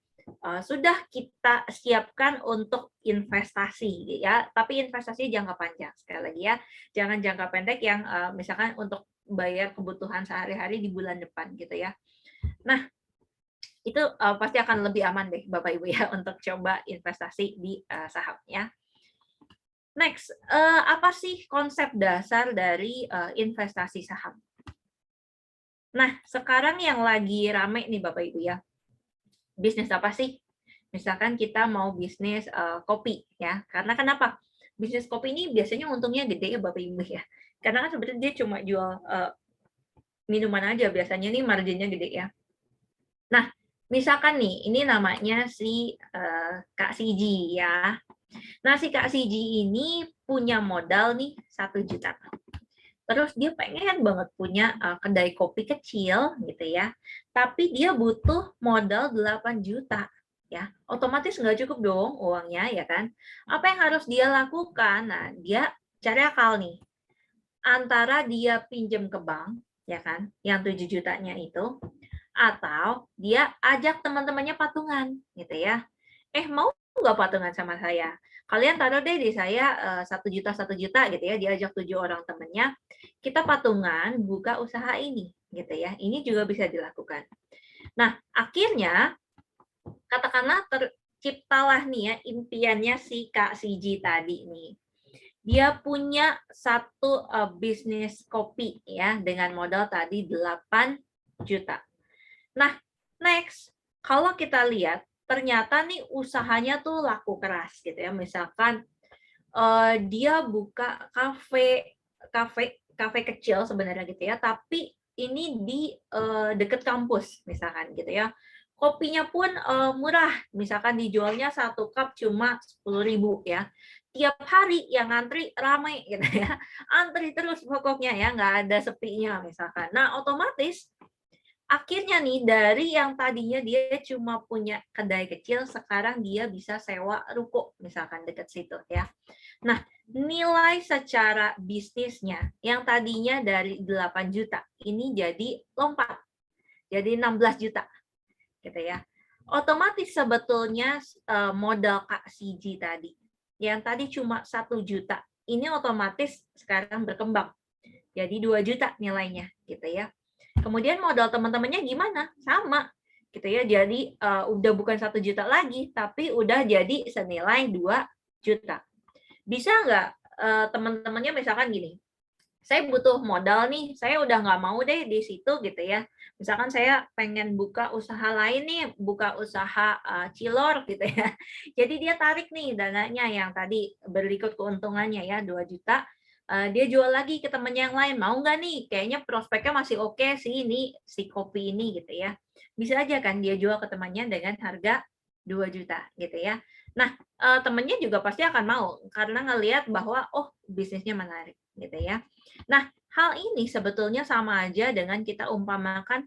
sudah kita siapkan untuk investasi ya, tapi investasi jangka panjang sekali lagi ya, jangan jangka pendek yang misalkan untuk bayar kebutuhan sehari-hari di bulan depan gitu ya. Nah, itu pasti akan lebih aman deh Bapak Ibu ya untuk coba investasi di saham ya. Next, apa sih konsep dasar dari investasi saham? Nah, sekarang yang lagi rame nih Bapak Ibu ya, bisnis apa sih? Misalkan kita mau bisnis kopi ya, karena kenapa? Bisnis kopi ini biasanya untungnya gede ya Bapak Ibu ya, karena kan sebenarnya dia cuma jual minuman aja, biasanya nih marginnya gede ya. Nah, misalkan nih, ini namanya si Kak Siji ya. Nah, si Kak Siji ini punya modal nih 1 juta. Terus dia pengen banget punya kedai kopi kecil gitu ya. Tapi dia butuh modal 8 juta ya. Otomatis nggak cukup dong uangnya ya kan. Apa yang harus dia lakukan? Nah, dia cari akal nih. Antara dia pinjem ke bank ya kan, yang 7 jutanya itu, atau dia ajak teman-temannya patungan gitu ya. Mau nggak patungan sama saya? Kalian taruh deh di saya 1 juta gitu ya, diajak 7 orang temennya, kita patungan buka usaha ini gitu ya. Ini juga bisa dilakukan. Nah, akhirnya katakanlah terciptalah nih ya impiannya si Kak Siji tadi nih. Dia punya satu bisnis kopi ya dengan modal tadi 8 juta. Nah, next, kalau kita lihat ternyata nih usahanya tuh laku keras gitu ya. Misalkan dia buka kafe kecil sebenarnya gitu ya, tapi ini di deket kampus misalkan gitu ya. Kopinya pun murah, misalkan dijualnya 1 cup cuma 10.000 ya. Tiap hari yang ngantri ramai gitu ya. Antri terus pokoknya ya, nggak ada sepinya misalkan. Nah, otomatis akhirnya nih dari yang tadinya dia cuma punya kedai kecil, sekarang dia bisa sewa ruko misalkan dekat situ ya. Nah, nilai secara bisnisnya yang tadinya dari 8 juta ini jadi lompat jadi 16 juta gitu ya. Otomatis sebetulnya modal Kak Siji tadi yang tadi cuma 1 juta ini otomatis sekarang berkembang jadi 2 juta nilainya gitu ya. Kemudian modal teman-temannya gimana? Sama gitu ya. Jadi udah bukan 1 juta lagi, tapi udah jadi senilai 2 juta. Bisa nggak teman-temannya misalkan gini, saya butuh modal nih, saya udah nggak mau deh di situ gitu ya. Misalkan saya pengen buka usaha lain nih, buka usaha cilor gitu ya. Jadi dia tarik nih dananya yang tadi berikut keuntungannya ya 2 juta, dia jual lagi ke temennya yang lain, mau nggak nih? Kayaknya prospeknya masih oke sih ini si kopi ini gitu ya. Bisa aja kan dia jual ke temannya dengan harga 2 juta gitu ya. Nah, temennya juga pasti akan mau karena ngelihat bahwa oh bisnisnya menarik gitu ya. Nah, hal ini sebetulnya sama aja dengan kita umpamakan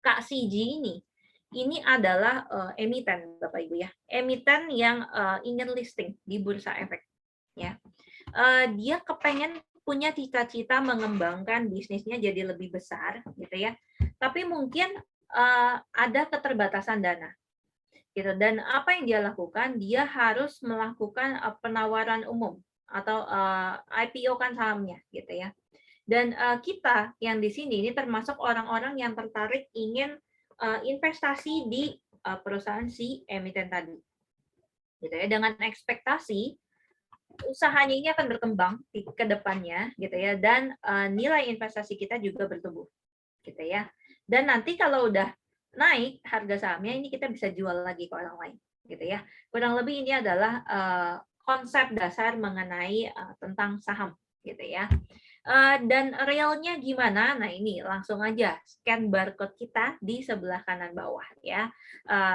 Kak Siji ini. Ini adalah emiten Bapak Ibu ya. Emiten yang ingin listing di bursa efek ya. Dia kepengen punya cita-cita mengembangkan bisnisnya jadi lebih besar gitu ya. Tapi mungkin ada keterbatasan dana gitu. Dan apa yang dia lakukan? Dia harus melakukan penawaran umum atau IPO kan sahamnya gitu ya. Dan kita yang di sini ini termasuk orang-orang yang tertarik ingin investasi di perusahaan si emiten tadi, gitu ya. Dengan ekspektasi usahanya ini akan berkembang ke depannya, gitu ya. Dan nilai investasi kita juga bertumbuh, gitu ya. Dan nanti kalau udah naik harga sahamnya ini kita bisa jual lagi ke orang lain, gitu ya. Kurang lebih ini adalah konsep dasar mengenai tentang saham, gitu ya. Dan realnya gimana? Nah ini langsung aja scan barcode kita di sebelah kanan bawah ya.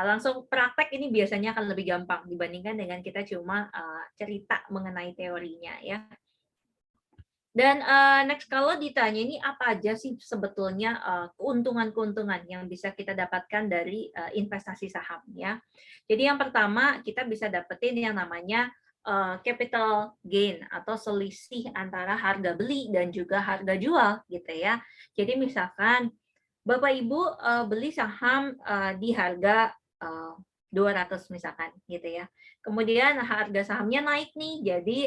Langsung praktek ini biasanya akan lebih gampang dibandingkan dengan kita cuma cerita mengenai teorinya ya. Dan next kalau ditanya ini apa aja sih sebetulnya keuntungan-keuntungan yang bisa kita dapatkan dari investasi saham ya. Jadi yang pertama kita bisa dapetin yang namanya capital gain atau selisih antara harga beli dan juga harga jual gitu ya. Jadi misalkan Bapak Ibu beli saham di harga 200 misalkan gitu ya. Kemudian harga sahamnya naik nih jadi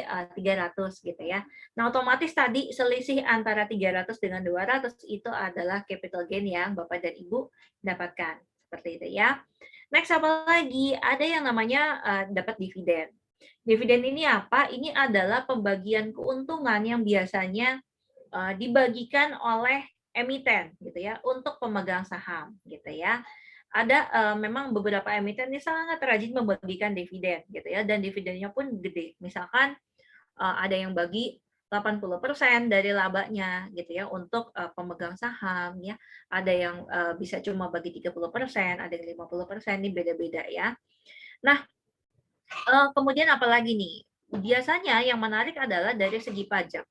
300 gitu ya. Nah, otomatis tadi selisih antara 300 dengan 200 itu adalah capital gain yang Bapak dan Ibu dapatkan. Seperti itu ya. Next apa lagi? Ada yang namanya dapat dividen. Dividen ini apa? Ini adalah pembagian keuntungan yang biasanya dibagikan oleh emiten gitu ya untuk pemegang saham gitu ya. Ada memang beberapa emiten ini sangat rajin membagikan dividen gitu ya, dan dividennya pun gede. Misalkan ada yang bagi 80% dari labanya gitu ya untuk pemegang saham ya. Ada yang bisa cuma bagi 30%, ada yang 50%, ini beda-beda ya. Nah, kemudian apalagi nih? Biasanya yang menarik adalah dari segi pajak.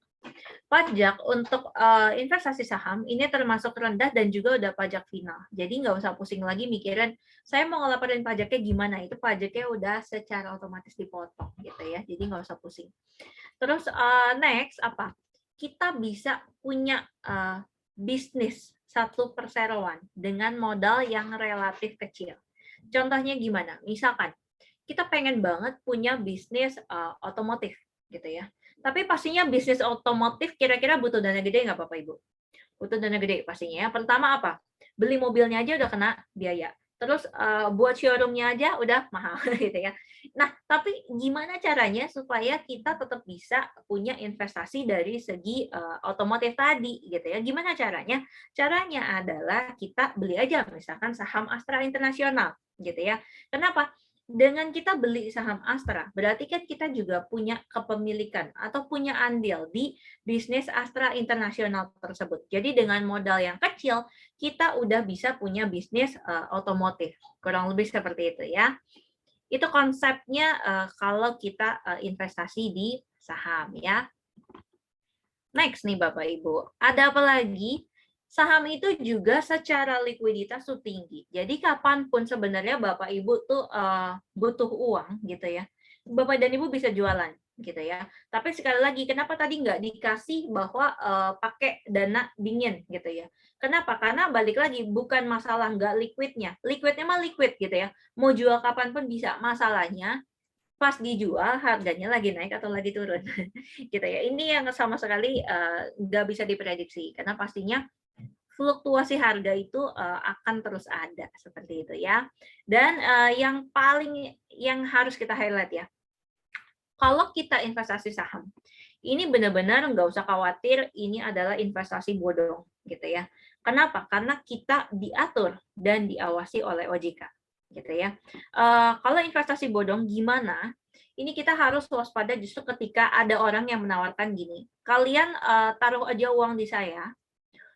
Pajak untuk investasi saham ini termasuk rendah dan juga udah pajak final. Jadi nggak usah pusing lagi mikirin saya mau ngelaporin pajaknya gimana. Itu pajaknya udah secara otomatis dipotong gitu ya. Jadi nggak usah pusing. Terus next apa? Kita bisa punya bisnis satu perseroan dengan modal yang relatif kecil. Contohnya gimana? Misalkan kita pengen banget punya bisnis otomotif gitu ya. Tapi pastinya bisnis otomotif kira-kira butuh dana gede nggak Bapak Ibu? Butuh dana gede pastinya ya. Pertama apa? Beli mobilnya aja udah kena biaya. Terus buat showroomnya aja udah mahal gitu ya. Nah, tapi gimana caranya supaya kita tetap bisa punya investasi dari segi otomotif tadi gitu ya. Gimana caranya? Caranya adalah kita beli aja misalkan saham Astra Internasional gitu ya. Kenapa? Dengan kita beli saham Astra, berarti kan kita juga punya kepemilikan atau punya andil di bisnis Astra Internasional tersebut. Jadi dengan modal yang kecil, kita udah bisa punya bisnis otomotif. Kurang lebih seperti itu ya. Itu konsepnya kalau kita investasi di saham ya. Next nih Bapak Ibu, ada apa lagi? Saham itu juga secara likuiditas tuh tinggi. Jadi kapanpun sebenarnya Bapak Ibu tuh butuh uang gitu ya, Bapak dan Ibu bisa jualan gitu ya. Tapi sekali lagi, kenapa tadi nggak dikasih bahwa pakai dana dingin gitu ya? Kenapa? Karena balik lagi bukan masalah nggak liquidnya, liquidnya mah liquid gitu ya. Mau jual kapanpun bisa. Masalahnya pas dijual harganya lagi naik atau lagi turun gitu ya. Ini yang sama sekali nggak bisa diprediksi karena pastinya fluktuasi harga itu akan terus ada seperti itu ya. Dan yang paling yang harus kita highlight ya, kalau kita investasi saham, ini benar-benar nggak usah khawatir ini adalah investasi bodong gitu ya. Kenapa? Karena kita diatur dan diawasi oleh OJK gitu ya. Kalau investasi bodong gimana? Ini kita harus waspada justru ketika ada orang yang menawarkan gini. Kalian taruh aja uang di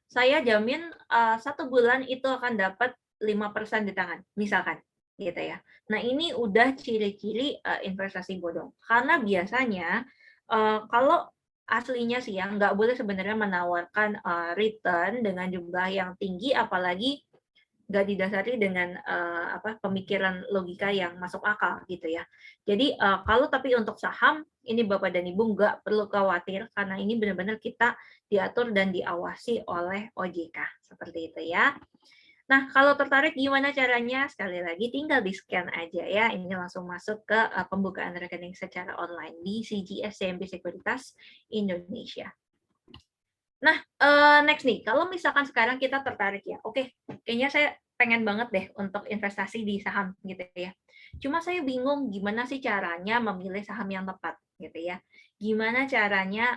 saya jamin 1 bulan itu akan dapat 5% di tangan, misalkan gitu ya. Nah ini udah ciri-ciri investasi bodong. Karena biasanya kalau aslinya sih ya nggak boleh sebenarnya menawarkan return dengan jumlah yang tinggi, apalagi nggak didasari dengan pemikiran logika yang masuk akal gitu ya. Jadi kalau tapi untuk saham ini Bapak dan Ibu nggak perlu khawatir karena ini benar-benar kita diatur dan diawasi oleh OJK seperti itu ya. Nah, kalau tertarik gimana caranya? Sekali lagi tinggal di-scan aja ya. Ini langsung masuk ke pembukaan rekening secara online di CGS CMB Sekuritas Indonesia. Nah, next nih, kalau misalkan sekarang kita tertarik ya, oke, kayaknya saya pengen banget deh untuk investasi di saham gitu ya. Cuma saya bingung gimana sih caranya memilih saham yang tepat gitu ya. Gimana caranya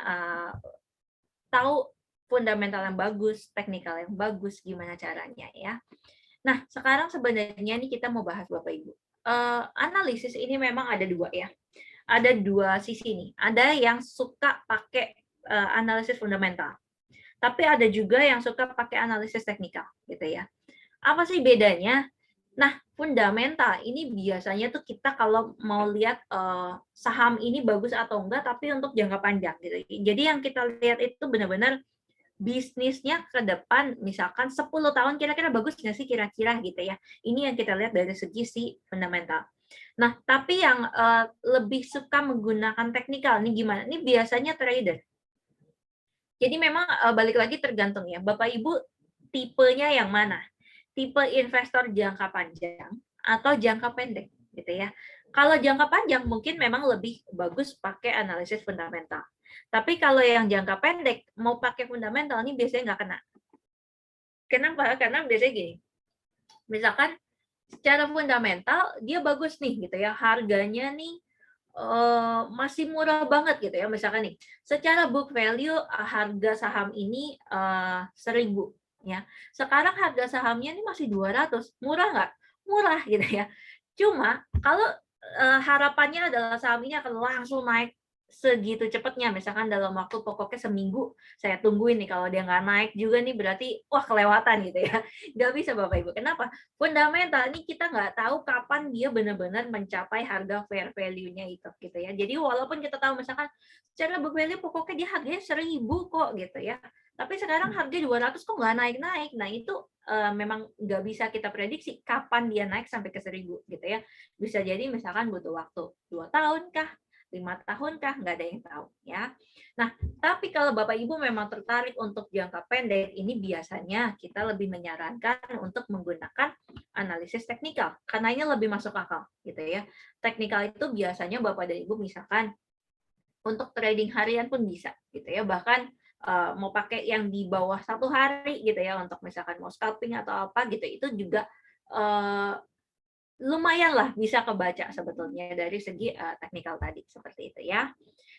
tahu fundamental yang bagus, teknikal yang bagus, gimana caranya ya. Nah, sekarang sebenarnya nih kita mau bahas Bapak Ibu. Analisis ini memang ada dua ya. Ada dua sisi nih. Ada yang suka pakai analisis fundamental. Tapi ada juga yang suka pakai analisis teknikal gitu ya. Apa sih bedanya? Nah, fundamental ini biasanya tuh kita kalau mau lihat saham ini bagus atau enggak, tapi untuk jangka panjang gitu. Jadi yang kita lihat itu benar-benar bisnisnya ke depan, misalkan 10 tahun kira-kira bagus nggak sih kira-kira gitu ya. Ini yang kita lihat dari segi si fundamental. Nah, tapi yang lebih suka menggunakan teknikal, ini gimana? Ini biasanya trader. Jadi memang balik lagi tergantung ya, Bapak Ibu tipenya yang mana? Tipe investor jangka panjang atau jangka pendek gitu ya. Kalau jangka panjang mungkin memang lebih bagus pakai analisis fundamental. Tapi kalau yang jangka pendek mau pakai fundamental ini biasanya nggak kena. Kenapa? Karena biasanya gini, misalkan secara fundamental dia bagus nih gitu ya, harganya nih masih murah banget gitu ya, misalkan nih, secara book value, harga saham ini, 1.000 ya, sekarang harga sahamnya ini masih 200, murah nggak? Murah gitu ya. Cuma kalau, harapannya adalah saham ini akan langsung naik segitu cepatnya, misalkan dalam waktu pokoknya seminggu, saya tungguin nih kalau dia nggak naik juga nih berarti, wah kelewatan gitu ya. Nggak bisa Bapak Ibu, kenapa? Fundamental ini kita nggak tahu kapan dia benar-benar mencapai harga fair value-nya itu gitu ya. Jadi walaupun kita tahu misalkan secara book value pokoknya dia harganya 1.000 kok gitu ya. Tapi sekarang harga 200 kok nggak naik-naik. Nah itu memang nggak bisa kita prediksi kapan dia naik sampai ke 1.000 gitu ya. Bisa jadi misalkan butuh waktu 2 tahun kah, 5 tahun kah, nggak ada yang tahu ya. Nah, tapi kalau Bapak Ibu memang tertarik untuk jangka pendek, ini biasanya kita lebih menyarankan untuk menggunakan analisis teknikal karena ini lebih masuk akal gitu ya. Teknikal itu biasanya Bapak dan Ibu misalkan untuk trading harian pun bisa gitu ya. Bahkan mau pakai yang di bawah 1 hari gitu ya untuk misalkan mau scalping atau apa gitu itu juga eh, lumayan lah bisa kebaca sebetulnya dari segi teknikal tadi seperti itu ya.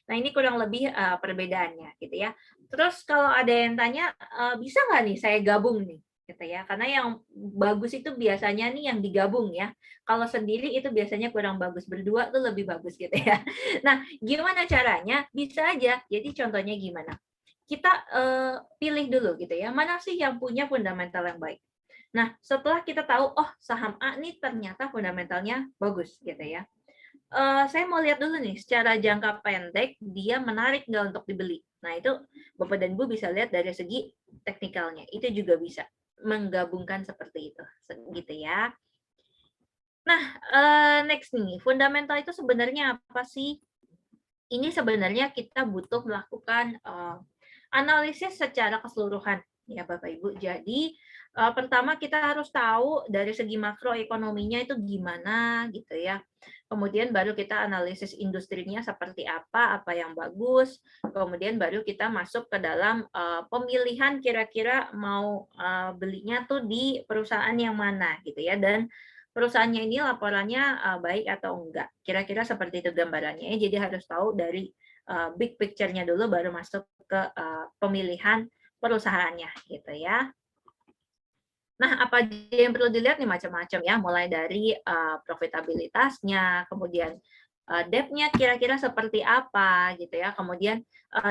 Nah ini kurang lebih perbedaannya gitu ya. Terus kalau ada yang tanya bisa nggak nih saya gabung nih gitu ya, karena yang bagus itu biasanya nih yang digabung ya. Kalau sendiri itu biasanya kurang bagus, berdua tuh lebih bagus gitu ya. Nah gimana caranya? Bisa aja. Jadi contohnya gimana? Kita pilih dulu gitu ya, mana sih yang punya fundamental yang baik. Nah, setelah kita tahu, oh saham A nih ternyata fundamentalnya bagus gitu ya. Saya mau lihat dulu nih, secara jangka pendek dia menarik nggak untuk dibeli. Nah itu Bapak dan Ibu bisa lihat dari segi teknikalnya. Itu juga bisa menggabungkan seperti itu, gitu ya. Nah, next nih, fundamental itu sebenarnya apa sih? Ini sebenarnya kita butuh melakukan analisis secara keseluruhan ya Bapak Ibu. Jadi pertama kita harus tahu dari segi makroekonominya itu gimana gitu ya. Kemudian baru kita analisis industrinya seperti apa yang bagus. Kemudian baru kita masuk ke dalam pemilihan kira-kira mau belinya tuh di perusahaan yang mana gitu ya. Dan perusahaannya ini laporannya baik atau enggak. Kira-kira seperti itu gambarannya. Jadi harus tahu dari big picture-nya dulu baru masuk ke pemilihan perusahaannya gitu ya. Nah, apa aja yang perlu dilihat nih macam-macam ya, mulai dari profitabilitasnya, kemudian debt-nya kira-kira seperti apa gitu ya. Kemudian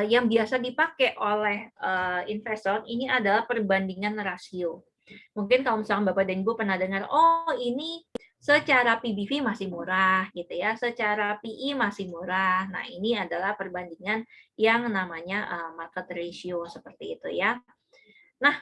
yang biasa dipakai oleh investor ini adalah perbandingan rasio. Mungkin kalau misalnya Bapak dan Ibu pernah dengar, oh ini secara PBV masih murah gitu ya, secara PE masih murah. Nah, ini adalah perbandingan yang namanya market ratio seperti itu ya. Nah,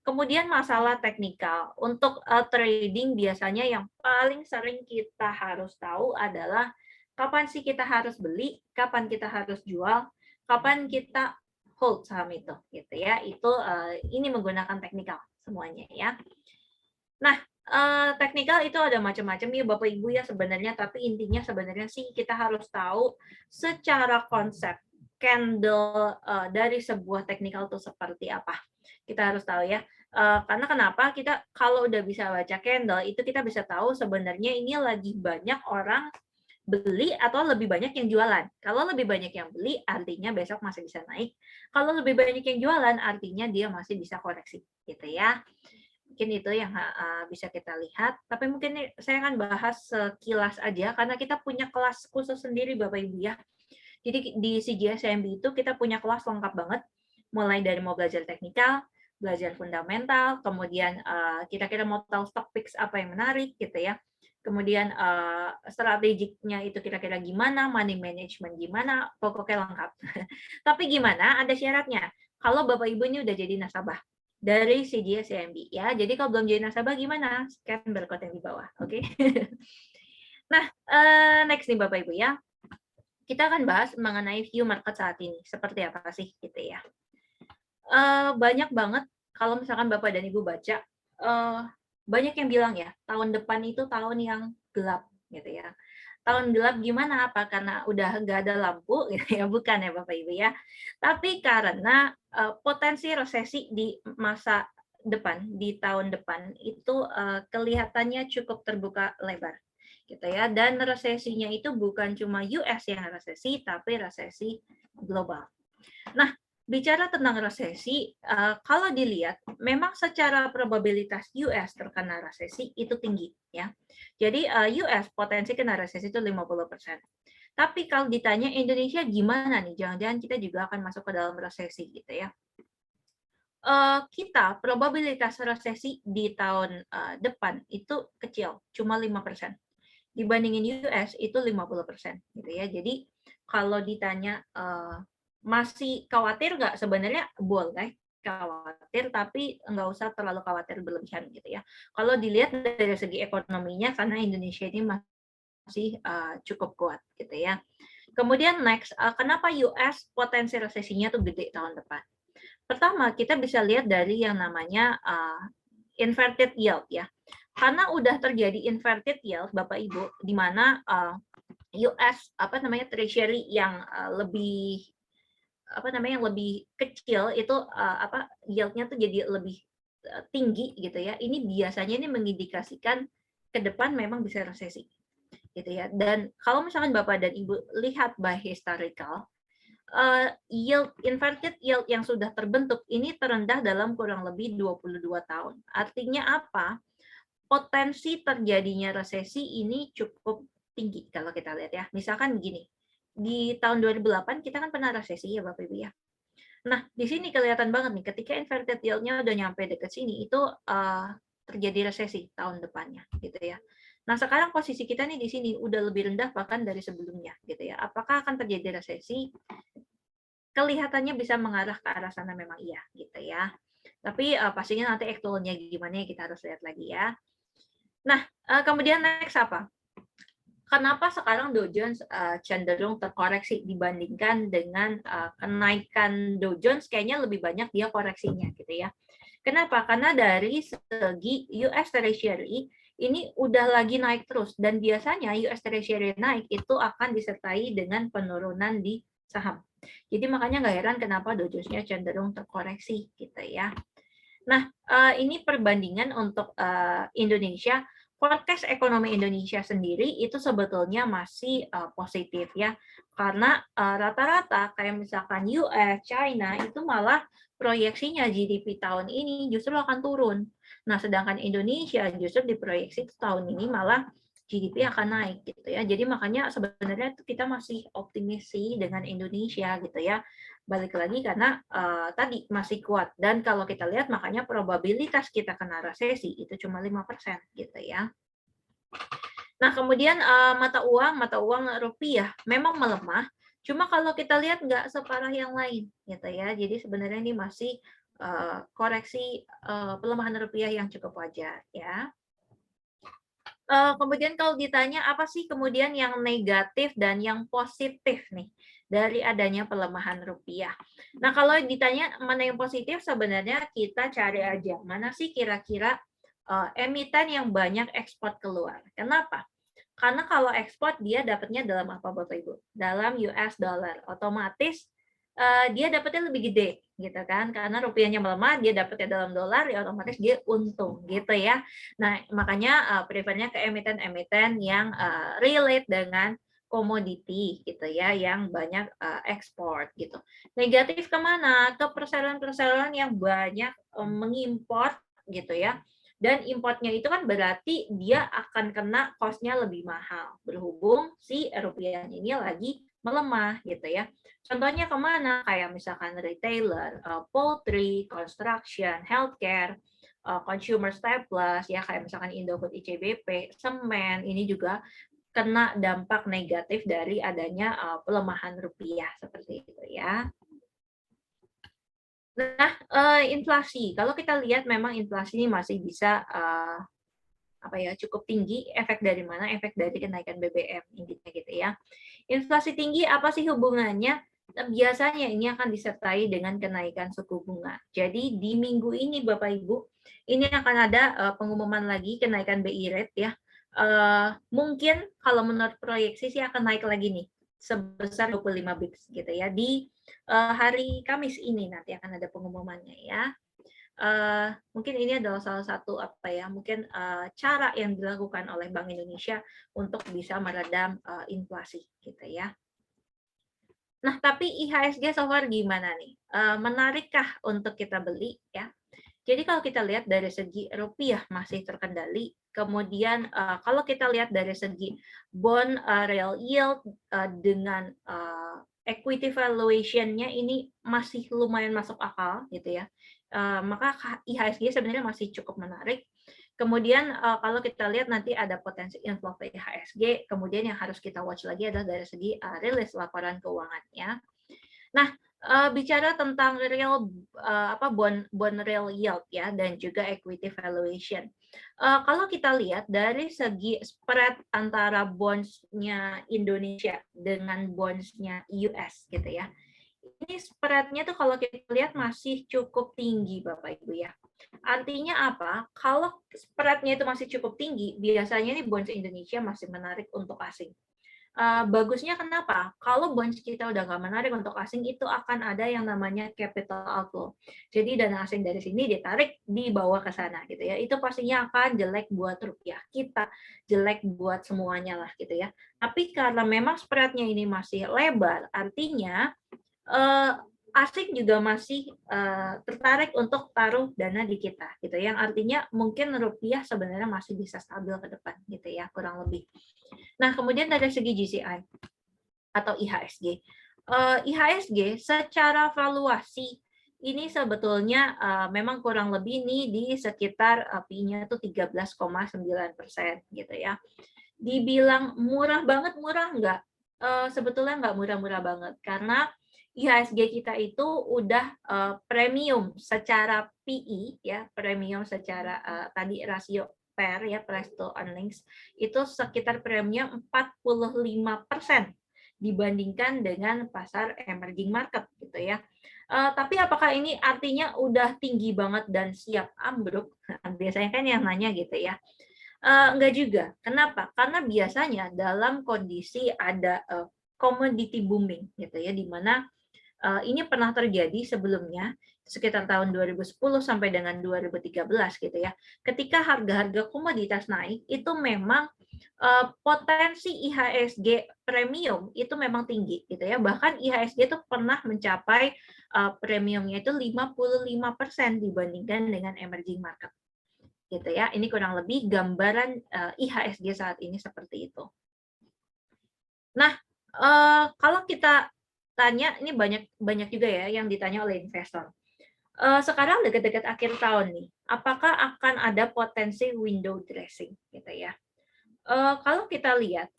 kemudian masalah teknikal. Untuk trading biasanya yang paling sering kita harus tahu adalah kapan sih kita harus beli, kapan kita harus jual, kapan kita hold saham itu gitu ya. Itu ini menggunakan teknikal semuanya ya. Nah, teknikal itu ada macam-macam ya Bapak Ibu ya sebenarnya, tapi intinya sebenarnya sih kita harus tahu secara konsep candle dari sebuah teknikal itu seperti apa. Kita harus tahu ya. Karena kenapa? Kita kalau udah bisa baca candle itu kita bisa tahu sebenarnya ini lagi banyak orang beli atau lebih banyak yang jualan. Kalau lebih banyak yang beli artinya besok masih bisa naik. Kalau lebih banyak yang jualan artinya dia masih bisa koreksi gitu ya. Mungkin itu yang bisa kita lihat. Tapi mungkin saya akan bahas sekilas aja karena kita punya kelas khusus sendiri Bapak Ibu ya. Jadi di CGSMB itu kita punya kelas lengkap banget, mulai dari mau belajar teknikal, belajar fundamental, kemudian kira-kira mau tahu stock picks apa yang menarik gitu ya. Kemudian strategiknya itu kira-kira gimana, money management gimana, pokoknya lengkap. Tapi gimana? Ada syaratnya. Kalau Bapak Ibu ini udah jadi nasabah dari CGSMB ya. Jadi kalau belum jadi nasabah gimana? Scan barcode yang di bawah, oke? Nah, next nih Bapak Ibu ya. Kita akan bahas mengenai view market saat ini. Seperti apa sih gitu ya. Banyak banget kalau misalkan Bapak dan Ibu baca, banyak yang bilang ya, tahun depan itu tahun yang gelap gitu ya. Tahun gelap gimana? Apa karena udah nggak ada lampu gitu ya? Bukan ya Bapak Ibu ya. Tapi karena potensi resesi di masa depan, di tahun depan itu kelihatannya cukup terbuka lebar. gitu ya. Dan resesinya itu bukan cuma US yang resesi, tapi resesi global. Nah, bicara tentang resesi, kalau dilihat memang secara probabilitas US terkena resesi itu tinggi ya. Jadi US potensi kena resesi itu 50%. Tapi kalau ditanya Indonesia gimana nih? Jangan-jangan kita juga akan masuk ke dalam resesi gitu ya. Kita probabilitas resesi di tahun depan itu kecil, cuma 5%. Dibandingin US itu 50% gitu ya. Jadi kalau ditanya masih khawatir nggak? Sebenarnya boleh khawatir, tapi nggak usah terlalu khawatir berlebihan gitu ya. Kalau dilihat dari segi ekonominya, karena Indonesia ini masih cukup kuat gitu ya. Kemudian next, kenapa US potensi resesinya tuh gede tahun depan? Pertama, kita bisa lihat dari yang namanya inverted yield ya. Karena udah terjadi inverted yield, Bapak Ibu, di mana US Treasury yang lebih kecil itu yieldnya tuh jadi lebih tinggi gitu ya. Ini biasanya ini mengindikasikan ke depan memang bisa resesi gitu ya. Dan kalau misalkan Bapak dan Ibu lihat by historical, inverted yield yang sudah terbentuk ini terendah dalam kurang lebih 22 tahun. Artinya apa? Potensi terjadinya resesi ini cukup tinggi kalau kita lihat ya. Misalkan gini, di tahun 2008 kita kan pernah resesi ya Bapak Ibu ya. Nah, di sini kelihatan banget nih ketika inverted yield-nya udah nyampe dekat sini itu terjadi resesi tahun depannya gitu ya. Nah, sekarang posisi kita nih di sini udah lebih rendah bahkan dari sebelumnya gitu ya. Apakah akan terjadi resesi? Kelihatannya bisa mengarah ke arah sana memang iya gitu ya. Tapi pastinya nanti actualnya gimana kita harus lihat lagi ya. Nah, kemudian next apa? Kenapa sekarang Dow Jones cenderung terkoreksi dibandingkan dengan kenaikan Dow Jones kayaknya lebih banyak dia koreksinya gitu ya. Kenapa? Karena dari segi US Treasury ini udah lagi naik terus dan biasanya US Treasury naik itu akan disertai dengan penurunan di saham. Jadi makanya nggak heran kenapa Dow Jones-nya cenderung terkoreksi gitu ya. Nah, ini perbandingan untuk Indonesia. Forecast ekonomi Indonesia sendiri itu sebetulnya masih positif ya, karena rata-rata kayak misalkan US, China itu malah proyeksinya GDP tahun ini justru akan turun. Nah, sedangkan Indonesia justru diproyeksi tahun ini malah GDP akan naik gitu ya. Jadi makanya sebenarnya kita masih optimis sih dengan Indonesia gitu ya. Balik lagi karena tadi masih kuat dan kalau kita lihat makanya probabilitas kita kena resesi itu cuma 5% gitu ya. Nah, kemudian mata uang rupiah memang melemah, cuma kalau kita lihat nggak separah yang lain gitu ya. Jadi sebenarnya ini masih koreksi pelemahan rupiah yang cukup wajar ya. Kemudian kalau ditanya apa sih kemudian yang negatif dan yang positif nih dari adanya pelemahan rupiah. Nah, kalau ditanya mana yang positif sebenarnya kita cari aja mana sih kira-kira emiten yang banyak ekspor keluar. Kenapa? Karena kalau ekspor dia dapatnya dalam apa Bapak Ibu? Dalam US dollar. Otomatis dia dapatnya lebih gede gitu kan karena rupiahnya melemah dia dapatnya dalam dolar ya otomatis dia untung gitu ya. Nah makanya prefernya ke emiten-emiten yang relate dengan komoditi gitu ya yang banyak ekspor gitu. Negatif kemana? Ke perseroan-perseroan yang banyak mengimpor gitu ya. Dan importnya itu kan berarti dia akan kena cost-nya lebih mahal berhubung si rupiah ini lagi melemah gitu ya. Contohnya kemana? Kayak misalkan retailer, poultry, construction, healthcare, consumer staples, ya kayak misalkan Indofood, ICBP, semen, ini juga kena dampak negatif dari adanya pelemahan rupiah seperti itu ya. Nah, inflasi. Kalau kita lihat memang inflasi ini masih bisa cukup tinggi. Efek dari mana? Efek dari kenaikan BBM intinya gitu ya. Inflasi tinggi apa sih hubungannya? Biasanya ini akan disertai dengan kenaikan suku bunga. Jadi di minggu ini Bapak Ibu, ini akan ada pengumuman lagi kenaikan BI rate ya. Mungkin kalau menurut proyeksi sih akan naik lagi nih sebesar 25 bips gitu ya di hari Kamis ini nanti akan ada pengumumannya ya. mungkin ini adalah salah satu mungkin cara yang dilakukan oleh Bank Indonesia untuk bisa meredam inflasi gitu ya. Nah, tapi IHSG so far gimana nih? Menarikkah untuk kita beli ya? Jadi kalau kita lihat dari segi rupiah masih terkendali, kemudian kalau kita lihat dari segi bond real yield dengan equity valuation-nya ini masih lumayan masuk akal gitu ya. Maka IHSG sebenarnya masih cukup menarik. Kemudian kalau kita lihat nanti ada potensi inflow ke IHSG, kemudian yang harus kita watch lagi adalah dari segi rilis laporan keuangannya. Nah, bicara tentang bond real yield ya dan juga equity valuation. Kalau kita lihat dari segi spread antara bonds-nya Indonesia dengan bonds-nya US gitu ya. Ini spread-nya tuh kalau kita lihat masih cukup tinggi Bapak Ibu ya. Artinya apa? Kalau spread-nya itu masih cukup tinggi, biasanya nih bonds Indonesia masih menarik untuk asing. Bagusnya kenapa? Kalau bonds kita udah nggak menarik untuk asing, itu akan ada yang namanya capital outflow. Jadi dana asing dari sini ditarik, dibawa ke sana gitu ya. Itu pastinya akan jelek buat rupiah kita, jelek buat semuanya lah gitu ya. Tapi karena memang spread-nya ini masih lebar, artinya asing juga masih tertarik untuk taruh dana di kita gitu. Yang artinya mungkin rupiah sebenarnya masih bisa stabil ke depan gitu ya, kurang lebih. Nah, kemudian dari segi GCI atau IHSG. IHSG secara valuasi ini sebetulnya memang kurang lebih nih di sekitar P-nya tuh 13,9% gitu ya. Dibilang murah banget, murah enggak? Sebetulnya enggak murah-murah banget karena IHSG kita itu udah premium secara PE ya, premium secara tadi rasio PER ya, price to earnings itu sekitar premium 45% dibandingkan dengan pasar emerging market gitu ya. Tapi apakah ini artinya udah tinggi banget dan siap ambruk? Biasanya kan yang nanya gitu ya. Enggak juga. Kenapa? Karena biasanya dalam kondisi ada commodity booming gitu ya, di mana ini pernah terjadi sebelumnya sekitar tahun 2010 sampai dengan 2013 gitu ya. Ketika harga-harga komoditas naik, itu memang potensi IHSG premium itu memang tinggi gitu ya. Bahkan IHSG itu pernah mencapai premiumnya itu 55% dibandingkan dengan emerging market. Gitu ya. Ini kurang lebih gambaran IHSG saat ini seperti itu. Nah, kalau kita tanya, ini banyak juga ya yang ditanya oleh investor. Sekarang dekat-dekat akhir tahun nih, apakah akan ada potensi window dressing gitu ya? Kalau kita lihat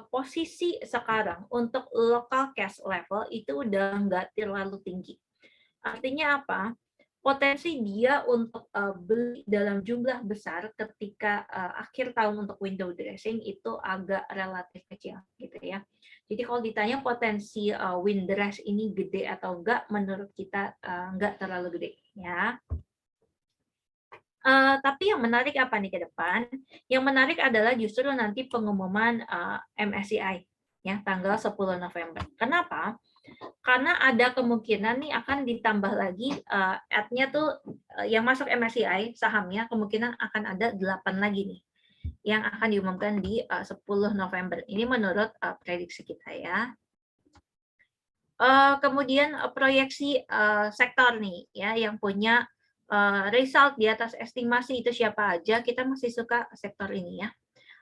posisi sekarang untuk local cash level itu udah nggak terlalu tinggi. Artinya apa? Potensi dia untuk beli dalam jumlah besar ketika akhir tahun untuk window dressing itu agak relatif kecil gitu ya. Jadi kalau ditanya potensi wind dress ini gede atau enggak, menurut kita enggak terlalu gede ya. Tapi yang menarik apa nih ke depan? Yang menarik adalah justru nanti pengumuman MSCI ya tanggal 10 November. Kenapa? Karena ada kemungkinan nih akan ditambah lagi ad-nya tuh yang masuk MSCI sahamnya kemungkinan akan ada 8 lagi nih yang akan diumumkan di 10 November. Ini menurut prediksi kita ya. Kemudian proyeksi sektor nih ya yang punya result di atas estimasi itu siapa aja, kita masih suka sektor ini ya.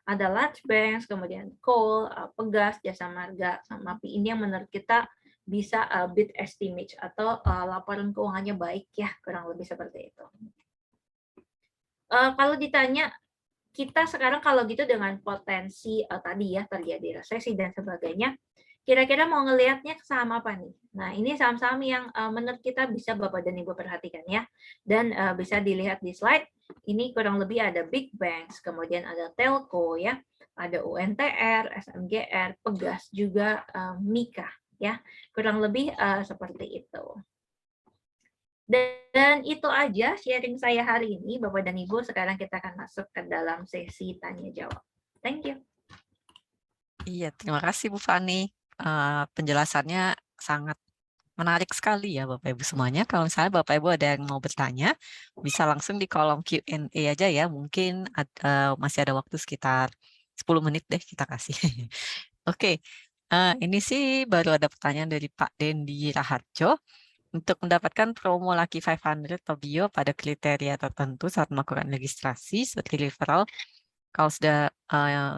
Ada large banks, kemudian coal, pegas, jasa marga, sama PI ini yang menurut kita bisa beat estimate atau laporan keuangannya baik ya, kurang lebih seperti itu. Kalau ditanya kita sekarang kalau gitu dengan potensi tadi ya terjadi resesi dan sebagainya, kira-kira mau ngelihatnya ke saham apa nih? Nah, ini saham-saham yang menurut kita bisa Bapak dan Ibu perhatikan ya. Dan bisa dilihat di slide, ini kurang lebih ada big banks, kemudian ada telco ya, ada UNTR, SMGR, Pegas, juga Mika ya. Kurang lebih seperti itu. Dan itu aja sharing saya hari ini, Bapak dan Ibu. Sekarang kita akan masuk ke dalam sesi tanya-jawab. Thank you. Iya, terima kasih Bu Fani. Penjelasannya sangat Menarik sekali ya Bapak Ibu semuanya. Kalau misalnya Bapak Ibu ada yang mau bertanya, bisa langsung di kolom Q&A aja ya. Mungkin masih ada waktu sekitar 10 menit deh kita kasih. Oke, ini sih baru ada pertanyaan dari Pak Dendi Raharjo. Untuk mendapatkan promo Lucky 500 Tobio pada kriteria tertentu saat melakukan registrasi seperti referral, kalau sudah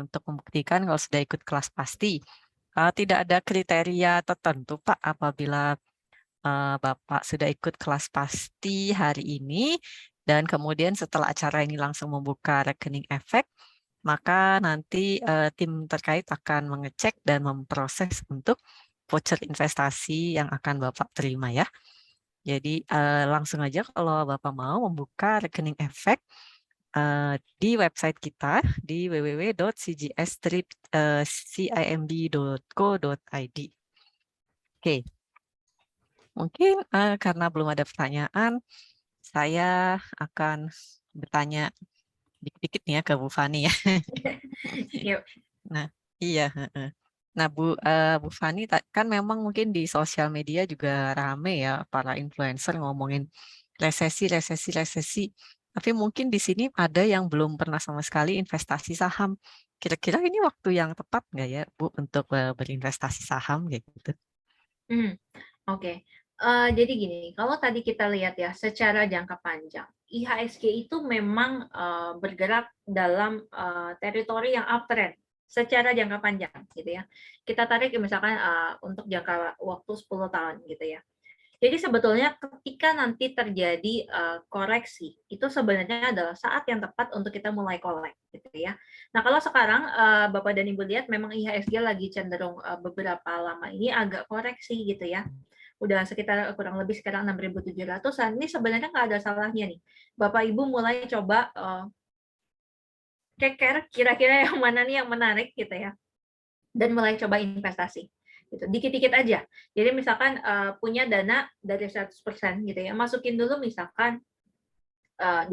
untuk membuktikan kalau sudah ikut kelas pasti. Tidak ada kriteria tertentu Pak apabila Bapak sudah ikut kelas pasti hari ini dan kemudian setelah acara ini langsung membuka rekening efek, maka nanti tim terkait akan mengecek dan memproses untuk voucher investasi yang akan Bapak terima ya. Jadi langsung aja kalau Bapak mau membuka rekening efek di website kita di www.cimb.co.id. Oke, mungkin karena belum ada pertanyaan, saya akan bertanya dikit-dikit nih ya ke Bu Fani ya. Yuk. Nah, iya. Heeh. Nah, Bu Fani, kan memang mungkin di sosial media juga rame ya para influencer ngomongin resesi, resesi, resesi. Tapi mungkin di sini ada yang belum pernah sama sekali investasi saham. Kira-kira ini waktu yang tepat nggak ya, Bu, untuk berinvestasi saham kayak gitu? Hmm. Oke, jadi gini, kalau tadi kita lihat ya, secara jangka panjang, IHSG itu memang bergerak dalam teritori yang uptrend secara jangka panjang, gitu ya. Kita tarik misalkan untuk jangka waktu 10 tahun, gitu ya. Jadi sebetulnya ketika nanti terjadi koreksi, itu sebenarnya adalah saat yang tepat untuk kita mulai collect, gitu ya. Nah, kalau sekarang Bapak dan Ibu lihat memang IHSG lagi cenderung beberapa lama ini agak koreksi, gitu ya. Udah sekitar kurang lebih sekarang 6.700-an. Ini sebenarnya nggak ada salahnya nih. Bapak Ibu mulai coba keker kira-kira yang mana nih yang menarik gitu ya. Dan mulai coba investasi. Gitu. Dikit-dikit aja. Jadi misalkan punya dana dari 100% gitu ya. Masukin dulu misalkan 20%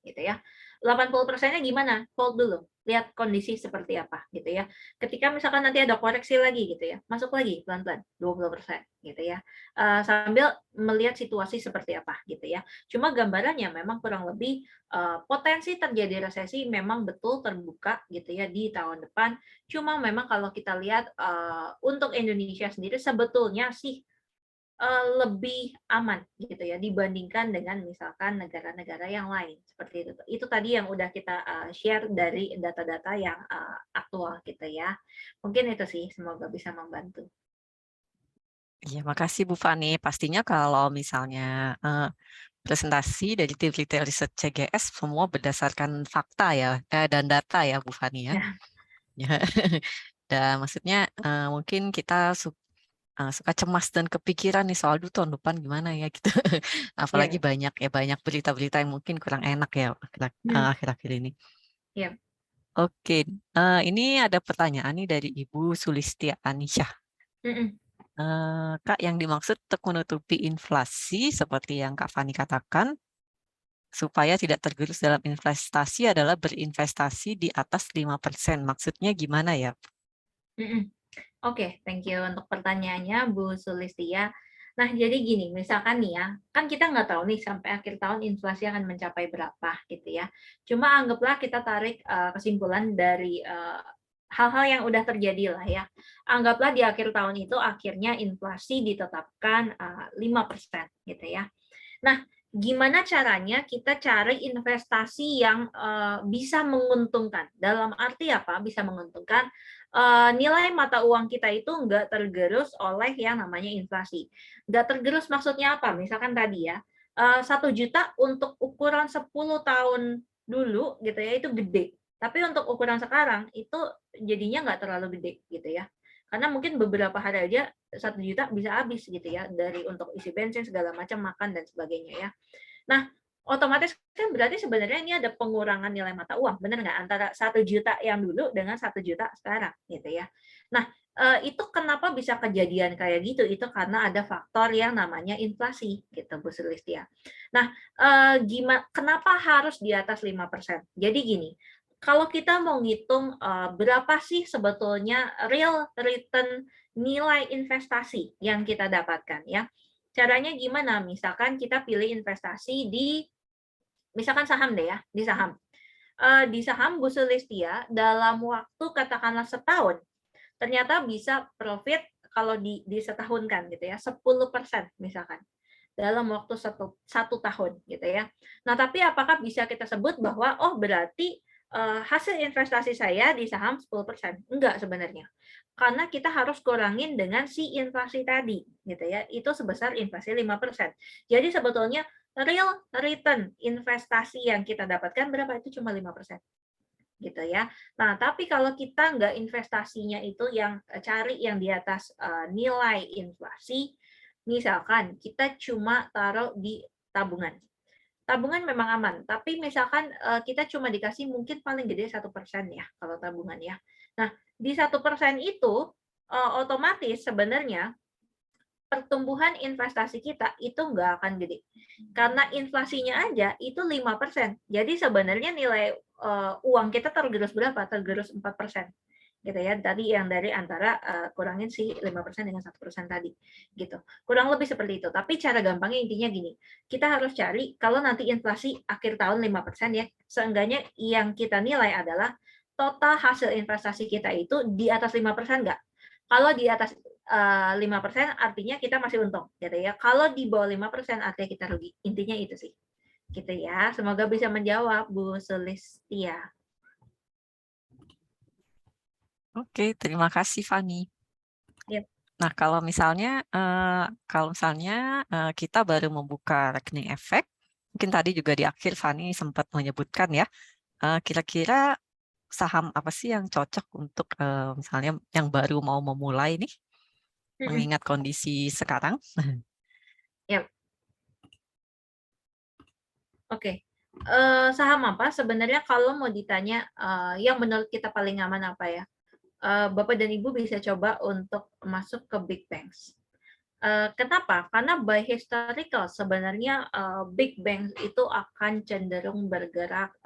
gitu ya. 80%-nya gimana? Hold dulu, lihat kondisi seperti apa gitu ya. Ketika misalkan nanti ada koreksi lagi gitu ya, masuk lagi pelan-pelan 20% gitu ya. Sambil melihat situasi seperti apa gitu ya. Cuma gambarannya memang kurang lebih potensi terjadi resesi memang betul terbuka gitu ya di tahun depan. Cuma memang kalau kita lihat untuk Indonesia sendiri sebetulnya sih lebih aman gitu ya dibandingkan dengan misalkan negara-negara yang lain seperti itu. Itu tadi yang udah kita share dari data-data yang aktual gitu ya. Mungkin itu sih, semoga bisa membantu. Iya, makasih Bu Fani. Pastinya kalau misalnya presentasi dari tim retail research CGS semua berdasarkan fakta ya dan data ya Bu Fani ya. Ya. Ya. Dan maksudnya mungkin kita suka cemas dan kepikiran nih soal tahun depan gimana ya gitu. Apalagi Iya. banyak berita-berita yang mungkin kurang enak ya Hmm. akhir-akhir ini. Iya. Oke, ini ada pertanyaan nih dari Ibu Sulistia Anisha. Mm-mm. Kak, yang dimaksud untuk menutupi inflasi seperti yang Kak Fani katakan, supaya tidak tergerus dalam investasi adalah berinvestasi di atas 5%. Maksudnya gimana ya? Mm-mm. Oke, thank you untuk pertanyaannya Bu Sulistia. Nah, jadi gini, misalkan nih ya, kan kita nggak tahu nih sampai akhir tahun inflasi akan mencapai berapa gitu ya. Cuma anggaplah kita tarik kesimpulan dari hal-hal yang udah terjadi lah ya. Anggaplah di akhir tahun itu akhirnya inflasi ditetapkan 5% gitu ya. Nah, gimana caranya kita cari investasi yang bisa menguntungkan? Dalam arti apa? Bisa menguntungkan nilai mata uang kita itu nggak tergerus oleh yang namanya inflasi. Nggak tergerus maksudnya apa? Misalkan tadi ya, 1 juta untuk ukuran 10 tahun dulu gitu ya, itu gede. Tapi untuk ukuran sekarang itu jadinya nggak terlalu gede gitu ya. Karena mungkin beberapa hari aja 1 juta bisa habis gitu ya dari untuk isi bensin segala macam makan dan sebagainya ya. Nah, otomatis kan berarti sebenarnya ini ada pengurangan nilai mata uang, benar nggak? Antara 1 juta yang dulu dengan 1 juta sekarang gitu ya. Nah, itu kenapa bisa kejadian kayak gitu? Itu karena ada faktor yang namanya inflasi gitu Bu Sulistia. Nah, kenapa harus di atas 5%? Jadi gini, kalau kita mau ngitung berapa sih sebetulnya real return nilai investasi yang kita dapatkan ya. Caranya gimana? Misalkan kita pilih investasi di misalkan saham deh ya, di saham. Di saham Bu Sulistia dalam waktu katakanlah setahun, ternyata bisa profit kalau di setahunkan gitu ya, 10% misalkan dalam waktu satu tahun gitu ya. Nah, tapi apakah bisa kita sebut bahwa oh berarti hasil investasi saya di saham 10%? Enggak sebenarnya. Karena kita harus kurangin dengan si inflasi tadi gitu ya. Itu sebesar inflasi 5%. Jadi sebetulnya real return investasi yang kita dapatkan berapa? Itu cuma 5% gitu ya. Nah, tapi kalau kita nggak investasinya itu yang cari yang di atas nilai inflasi, misalkan kita cuma taruh di tabungan. Tabungan memang aman, tapi misalkan kita cuma dikasih mungkin paling gede 1% ya kalau tabungan ya. Nah, di 1% itu otomatis sebenarnya pertumbuhan investasi kita itu nggak akan gede. Karena inflasinya aja itu 5%. Jadi sebenarnya nilai uang kita tergerus berapa? Tergerus 4%. Gitu ya. Tadi yang dari antara kurangin si 5% dengan 1% tadi. Gitu. Kurang lebih seperti itu. Tapi cara gampangnya intinya gini. Kita harus cari kalau nanti inflasi akhir tahun 5% ya, seenggaknya yang kita nilai adalah total hasil investasi kita itu di atas 5% nggak? Kalau di atas 5% artinya kita masih untung gitu ya. Kalau di bawah 5% artinya kita rugi. Intinya itu sih. Gitu ya. Semoga bisa menjawab Bu Sulistia. Oke, terima kasih Fani. Yep. Nah, kalau misalnya kita baru membuka rekening efek, mungkin tadi juga di akhir Fani sempat menyebutkan ya, kira-kira saham apa sih yang cocok untuk misalnya yang baru mau memulai nih, mengingat kondisi sekarang? Yep. Oke. Saham apa? Sebenarnya kalau mau ditanya yang menurut kita paling aman apa ya? Bapak dan Ibu bisa coba untuk masuk ke big banks. Kenapa? Karena by historical sebenarnya big banks itu akan cenderung bergerak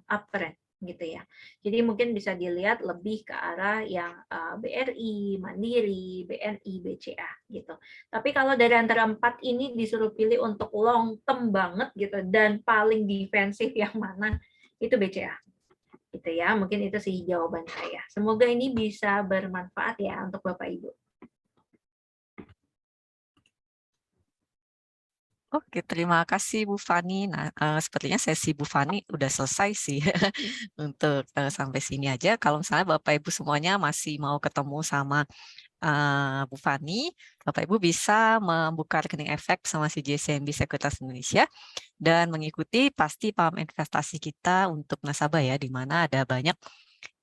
uptrend gitu ya. Jadi mungkin bisa dilihat lebih ke arah yang BRI, Mandiri, BNI, BCA gitu. Tapi kalau dari antara empat ini disuruh pilih untuk long term banget gitu dan paling defensif yang mana, itu BCA gitu ya. Mungkin itu sih jawaban saya. Semoga ini bisa bermanfaat ya untuk Bapak Ibu. Oke, terima kasih Bu Fani. Nah, sepertinya sesi Bu Fani udah selesai sih untuk sampai sini aja. Kalau misalnya Bapak Ibu semuanya masih mau ketemu sama Bu Fani, Bapak Ibu bisa membuka rekening efek sama si JCMB Sekuritas Indonesia dan mengikuti pasti paham investasi kita untuk nasabah ya, di mana ada banyak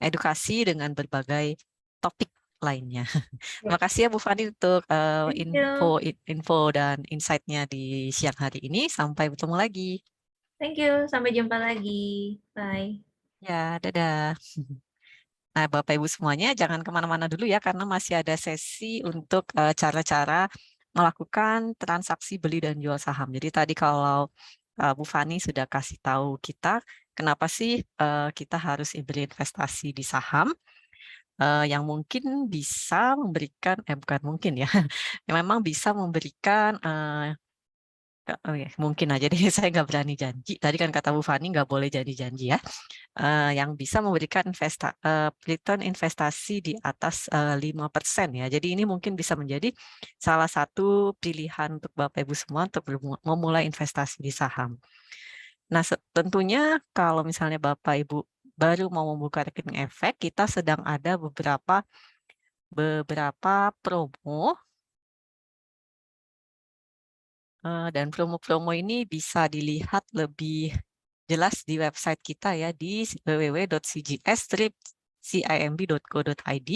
edukasi dengan berbagai topik lainnya. Terima kasih ya Bu Fani untuk Thank you. info dan insight-nya di siang hari ini. Sampai bertemu lagi. Thank you. Sampai jumpa lagi. Bye. Ya, dadah. Nah, Bapak Ibu semuanya jangan kemana-mana dulu ya, karena masih ada sesi untuk cara-cara melakukan transaksi beli dan jual saham. Jadi tadi kalau Bu Fani sudah kasih tahu kita, kenapa sih kita harus berinvestasi di saham, yang mungkin bisa memberikan, bukan mungkin ya, yang memang bisa memberikan oh ya, mungkin aja deh, saya nggak berani janji. Tadi kan kata Bu Fani nggak boleh janji-janji ya. Yang bisa memberikan return investasi di atas 5% ya. Jadi ini mungkin bisa menjadi salah satu pilihan untuk Bapak Ibu semua untuk memulai investasi di saham. Nah, tentunya kalau misalnya Bapak Ibu baru mau membuka rekening efek, kita sedang ada beberapa promo. Dan promo-promo ini bisa dilihat lebih jelas di website kita ya di www.cgs-cimb.co.id.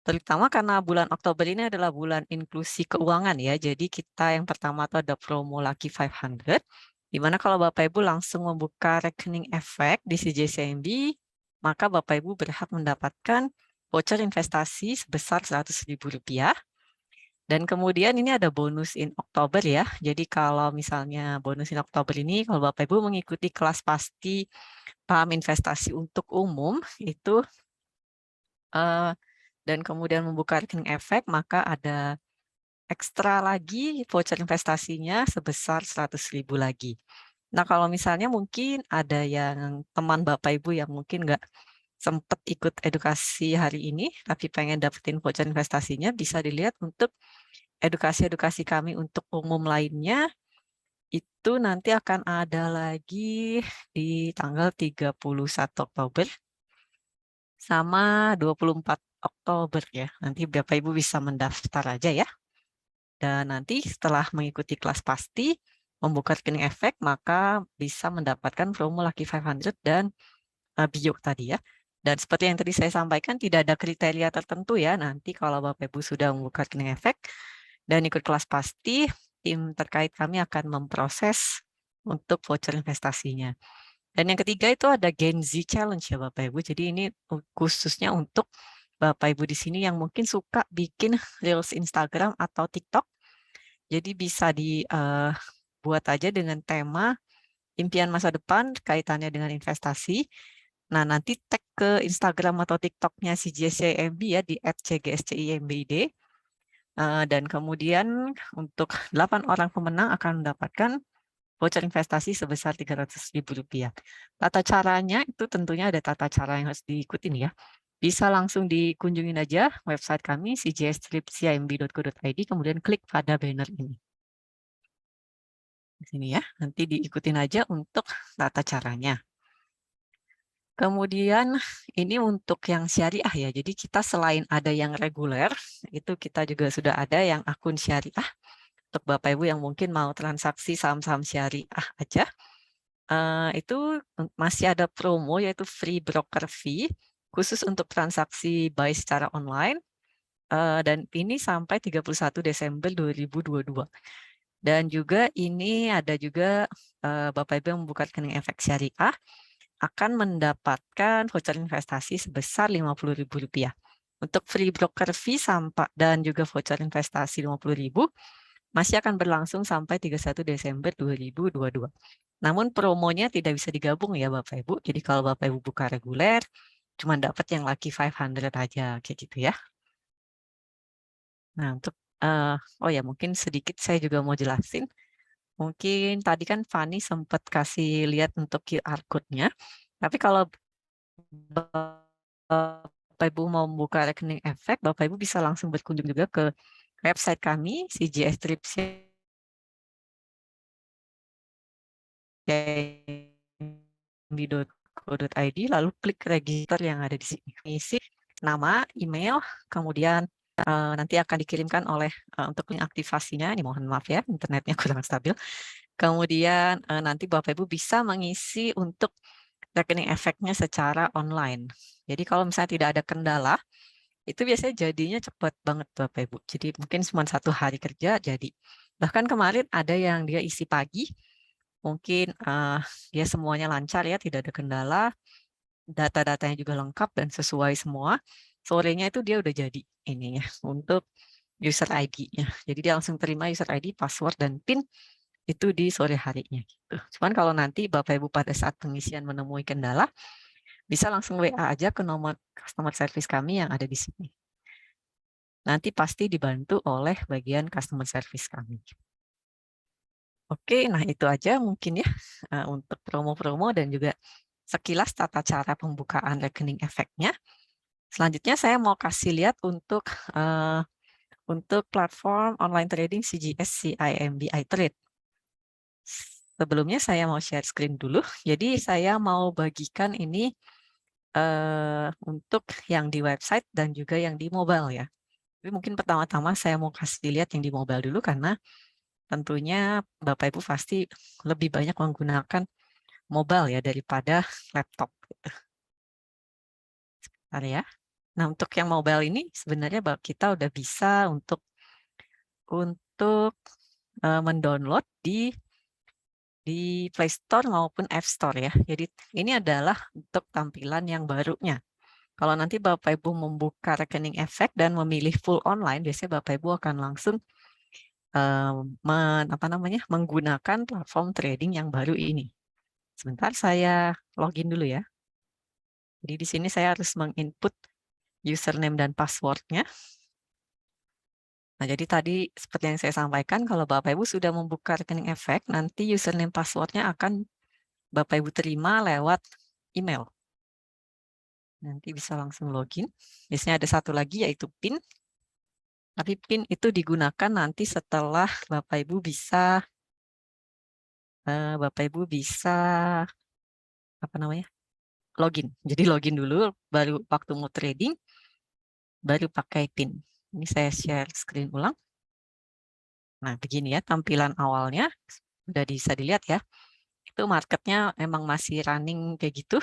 Terutama karena bulan Oktober ini adalah bulan inklusi keuangan ya. Jadi kita yang pertama itu ada promo Lucky 500, di mana kalau Bapak Ibu langsung membuka rekening efek di CJCMB, maka Bapak Ibu berhak mendapatkan voucher investasi sebesar Rp100.000. Dan kemudian ini ada bonus in Oktober ya. Jadi kalau misalnya bonus in Oktober ini, kalau Bapak Ibu mengikuti kelas pasti paham investasi untuk umum itu dan kemudian membuka rekening efek, maka ada ekstra lagi voucher investasinya sebesar 100.000 lagi. Nah, kalau misalnya mungkin ada yang teman Bapak Ibu yang mungkin nggak sempat ikut edukasi hari ini, tapi pengen dapetin voucher investasinya, bisa dilihat untuk edukasi-edukasi kami untuk umum lainnya, itu nanti akan ada lagi di tanggal 31 Oktober sama 24 Oktober ya. Nanti Bapak Ibu bisa mendaftar aja ya. Dan nanti setelah mengikuti kelas pasti, membuka rekening efek, maka bisa mendapatkan promo Lucky 500 dan bio tadi ya. Dan seperti yang tadi saya sampaikan, tidak ada kriteria tertentu ya. Nanti kalau Bapak Ibu sudah membuka rekening efek dan ikut kelas pasti, tim terkait kami akan memproses untuk voucher investasinya. Dan yang ketiga itu ada Gen Z Challenge ya Bapak Ibu. Jadi ini khususnya untuk Bapak Ibu di sini yang mungkin suka bikin Reels Instagram atau TikTok. Jadi bisa dibuat aja dengan tema impian masa depan kaitannya dengan investasi. Nah, nanti tag ke Instagram atau TikToknya si JCIMB ya di @cgscimbid. Dan kemudian untuk 8 orang pemenang akan mendapatkan voucher investasi sebesar Rp300.000. Tata caranya itu tentunya ada tata cara yang harus diikutin ya. Bisa langsung dikunjungin aja website kami cgs-cimb.co.id, kemudian klik pada banner ini. Di sini ya, nanti diikutin aja untuk tata caranya. Kemudian ini untuk yang syariah ya. Jadi kita selain ada yang reguler, itu kita juga sudah ada yang akun syariah. Untuk Bapak Ibu yang mungkin mau transaksi saham-saham syariah aja, itu masih ada promo yaitu free broker fee khusus untuk transaksi buy secara online, dan ini sampai 31 Desember 2022. Dan juga ini ada juga Bapak Ibu yang membuka rekening efek syariah akan mendapatkan voucher investasi sebesar Rp50.000. Untuk free broker fee dan juga voucher investasi Rp50.000 masih akan berlangsung sampai 31 Desember 2022. Namun promonya tidak bisa digabung ya Bapak Ibu. Jadi kalau Bapak Ibu buka reguler, cuma dapat yang Lucky 500 aja, kayak gitu ya. Nah, untuk oh ya mungkin sedikit saya juga mau jelasin. Mungkin tadi kan Fani sempat kasih lihat untuk QR code-nya. Tapi kalau Bapak Ibu mau membuka rekening efek, Bapak Ibu bisa langsung berkunjung juga ke website kami, cgsstripsi.co.id, lalu klik register yang ada di sini. Isi nama, email, kemudian nanti akan dikirimkan oleh untuk link aktivasinya. Ini mohon maaf ya, internetnya kurang stabil. Kemudian nanti Bapak Ibu bisa mengisi untuk rekening efeknya secara online. Jadi kalau misalnya tidak ada kendala, itu biasanya jadinya cepat banget Bapak Ibu. Jadi mungkin cuma 1 hari kerja jadi. Bahkan kemarin ada yang dia isi pagi, mungkin dia semuanya lancar ya, tidak ada kendala, data-datanya juga lengkap dan sesuai semua. Sorenya itu dia udah jadi ininya untuk user ID-nya. Jadi dia langsung terima user ID, password, dan PIN itu di sore harinya gitu. Cuman kalau nanti Bapak Ibu pada saat pengisian menemui kendala, bisa langsung WA aja ke nomor customer service kami yang ada di sini. Nanti pasti dibantu oleh bagian customer service kami. Oke, nah itu aja mungkin ya untuk promo-promo dan juga sekilas tata cara pembukaan rekening efeknya. Selanjutnya saya mau kasih lihat untuk platform online trading CGS CIMB iTrade. Sebelumnya saya mau share screen dulu. Jadi saya mau bagikan ini untuk yang di website dan juga yang di mobile ya. Tapi mungkin pertama-tama saya mau kasih lihat yang di mobile dulu karena tentunya Bapak Ibu pasti lebih banyak menggunakan mobile ya daripada laptop. Bentar ya. Nah, untuk yang mobile ini sebenarnya kita udah bisa untuk mendownload di Play Store maupun App Store ya. Jadi ini adalah untuk tampilan yang barunya. Kalau nanti Bapak Ibu membuka rekening efek dan memilih full online, biasanya Bapak Ibu akan langsung menggunakan platform trading yang baru ini. Sebentar saya login dulu ya. Jadi di sini saya harus menginput username dan passwordnya. Nah, jadi tadi seperti yang saya sampaikan, kalau Bapak Ibu sudah membuka rekening efek, nanti username passwordnya akan Bapak Ibu terima lewat email. Nanti bisa langsung login. Biasanya ada satu lagi yaitu PIN. Tapi PIN itu digunakan nanti setelah Bapak Ibu bisa login. Jadi login dulu, baru waktu mau trading, baru pakai PIN. Ini saya share screen ulang. Nah, begini ya tampilan awalnya. Sudah bisa dilihat ya. Itu marketnya emang masih running kayak gitu.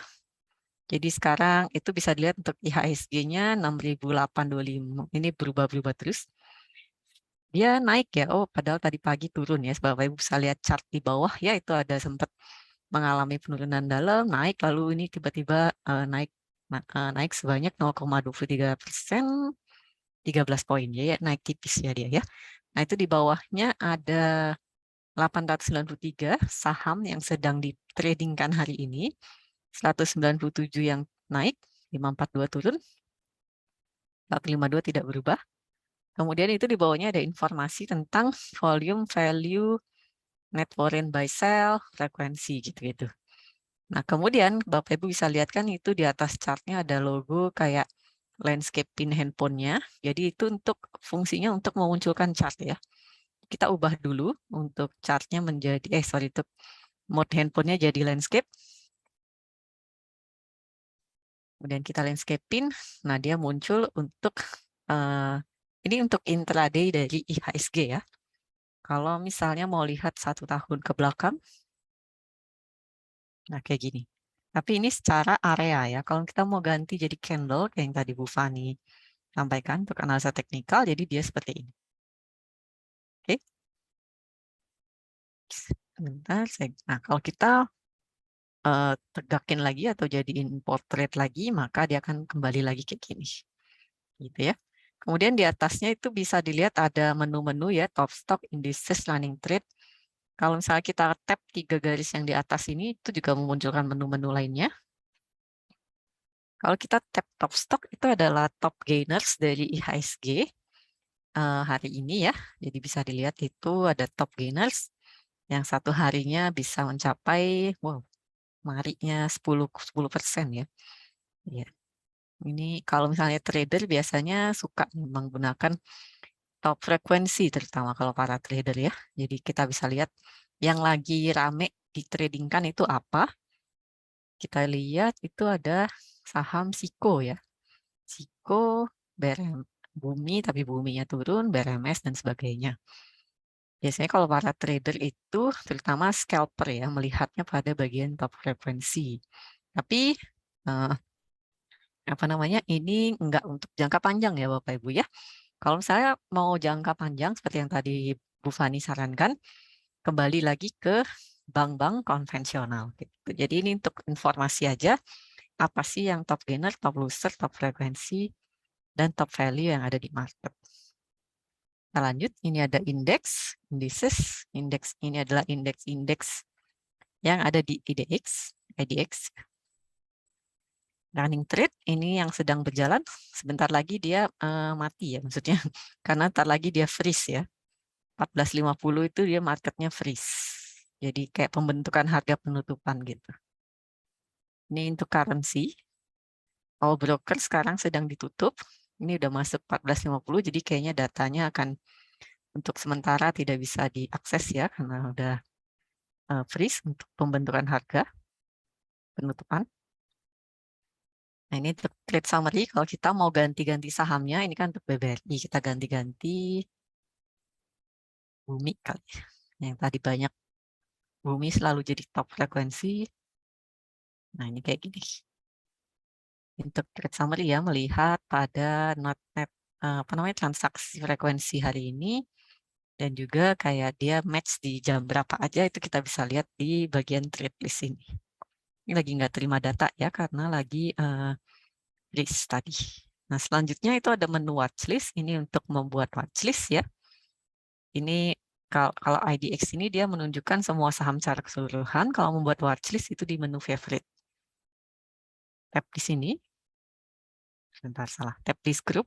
Jadi sekarang itu bisa dilihat untuk IHSG-nya 6.825. Ini berubah-berubah terus. Dia naik ya. Oh, padahal tadi pagi turun ya. Bapak Ibu bisa lihat chart di bawah ya, itu ada sempat mengalami penurunan dalam, naik, lalu ini tiba-tiba naik sebanyak 0,23%, 13 poin ya, naik tipis ya dia ya. Nah, itu di bawahnya ada 893 saham yang sedang ditradingkan hari ini, 197 yang naik, 542 turun, 452 tidak berubah. Kemudian itu di bawahnya ada informasi tentang volume, value, net foreign buy sell, frekuensi gitu-gitu. Nah, kemudian Bapak Ibu bisa lihat kan itu di atas chartnya ada logo kayak landscape pin handphonenya. Jadi itu untuk fungsinya untuk memunculkan chart ya. Kita ubah dulu untuk chartnya menjadi, untuk mode handphonenya jadi landscape. Kemudian kita landscape pin. Nah, dia muncul untuk, ini untuk intraday dari IHSG ya. Kalau misalnya mau lihat 1 tahun ke belakang, nah kayak gini. Tapi ini secara area ya. Kalau kita mau ganti jadi candle, kayak yang tadi Bu Fani sampaikan untuk analisa teknikal, jadi dia seperti ini. Oke. Sebentar, nah kalau kita tegakin lagi atau jadiin portrait lagi, maka dia akan kembali lagi kayak gini. Gitu ya. Kemudian di atasnya itu bisa dilihat ada menu-menu ya, top stock, indices, running trade. Kalau misalnya kita tap 3 garis yang di atas ini, itu juga memunculkan menu-menu lainnya. Kalau kita tap top stock, itu adalah top gainers dari IHSG hari ini ya. Jadi bisa dilihat itu ada top gainers yang satu harinya bisa mencapai, wow, marinya 10% ya. Ya. Ini kalau misalnya trader biasanya suka menggunakan top frekuensi, terutama kalau para trader ya. Jadi kita bisa lihat yang lagi rame ditradingkan itu apa. Kita lihat itu ada saham Siko ya. Siko, BRM, Bumi, tapi buminya turun, BRMS dan sebagainya. Biasanya kalau para trader itu, terutama scalper ya, melihatnya pada bagian top frekuensi. Tapi ini enggak untuk jangka panjang ya Bapak Ibu ya. Kalau misalnya mau jangka panjang seperti yang tadi Bu Fani sarankan, kembali lagi ke bank-bank konvensional. Gitu. Jadi ini untuk informasi aja, apa sih yang top gainer, top loser, top frekuensi, dan top value yang ada di market. Kita lanjut, ini ada indeks, indices, indeks ini adalah indeks-indeks yang ada di IDX. Running trade ini yang sedang berjalan, sebentar lagi dia mati ya maksudnya, karena ntar lagi dia freeze ya. 14.50 itu dia marketnya freeze. Jadi kayak pembentukan harga penutupan gitu. Ini untuk currency. All broker sekarang sedang ditutup. Ini udah masuk 14.50, jadi kayaknya datanya akan untuk sementara tidak bisa diakses ya, karena udah freeze untuk pembentukan harga penutupan. Nah, ini untuk trade summary. Kalau kita mau ganti-ganti sahamnya, ini kan untuk BBRI, kita ganti-ganti Bumi kali. Yang tadi banyak Bumi selalu jadi top frekuensi. Nah, ini kayak gini. Untuk trade summary ya, melihat pada transaksi frekuensi hari ini, dan juga kayak dia match di jam berapa aja, itu kita bisa lihat di bagian trade list ini. Ini lagi nggak terima data ya, karena lagi list tadi. Nah, selanjutnya itu ada menu watchlist. Ini untuk membuat watchlist ya. Ini kalau IDX ini dia menunjukkan semua saham secara keseluruhan. Kalau membuat watchlist itu di menu favorite. Tap di sini. Sebentar, salah. Tap list group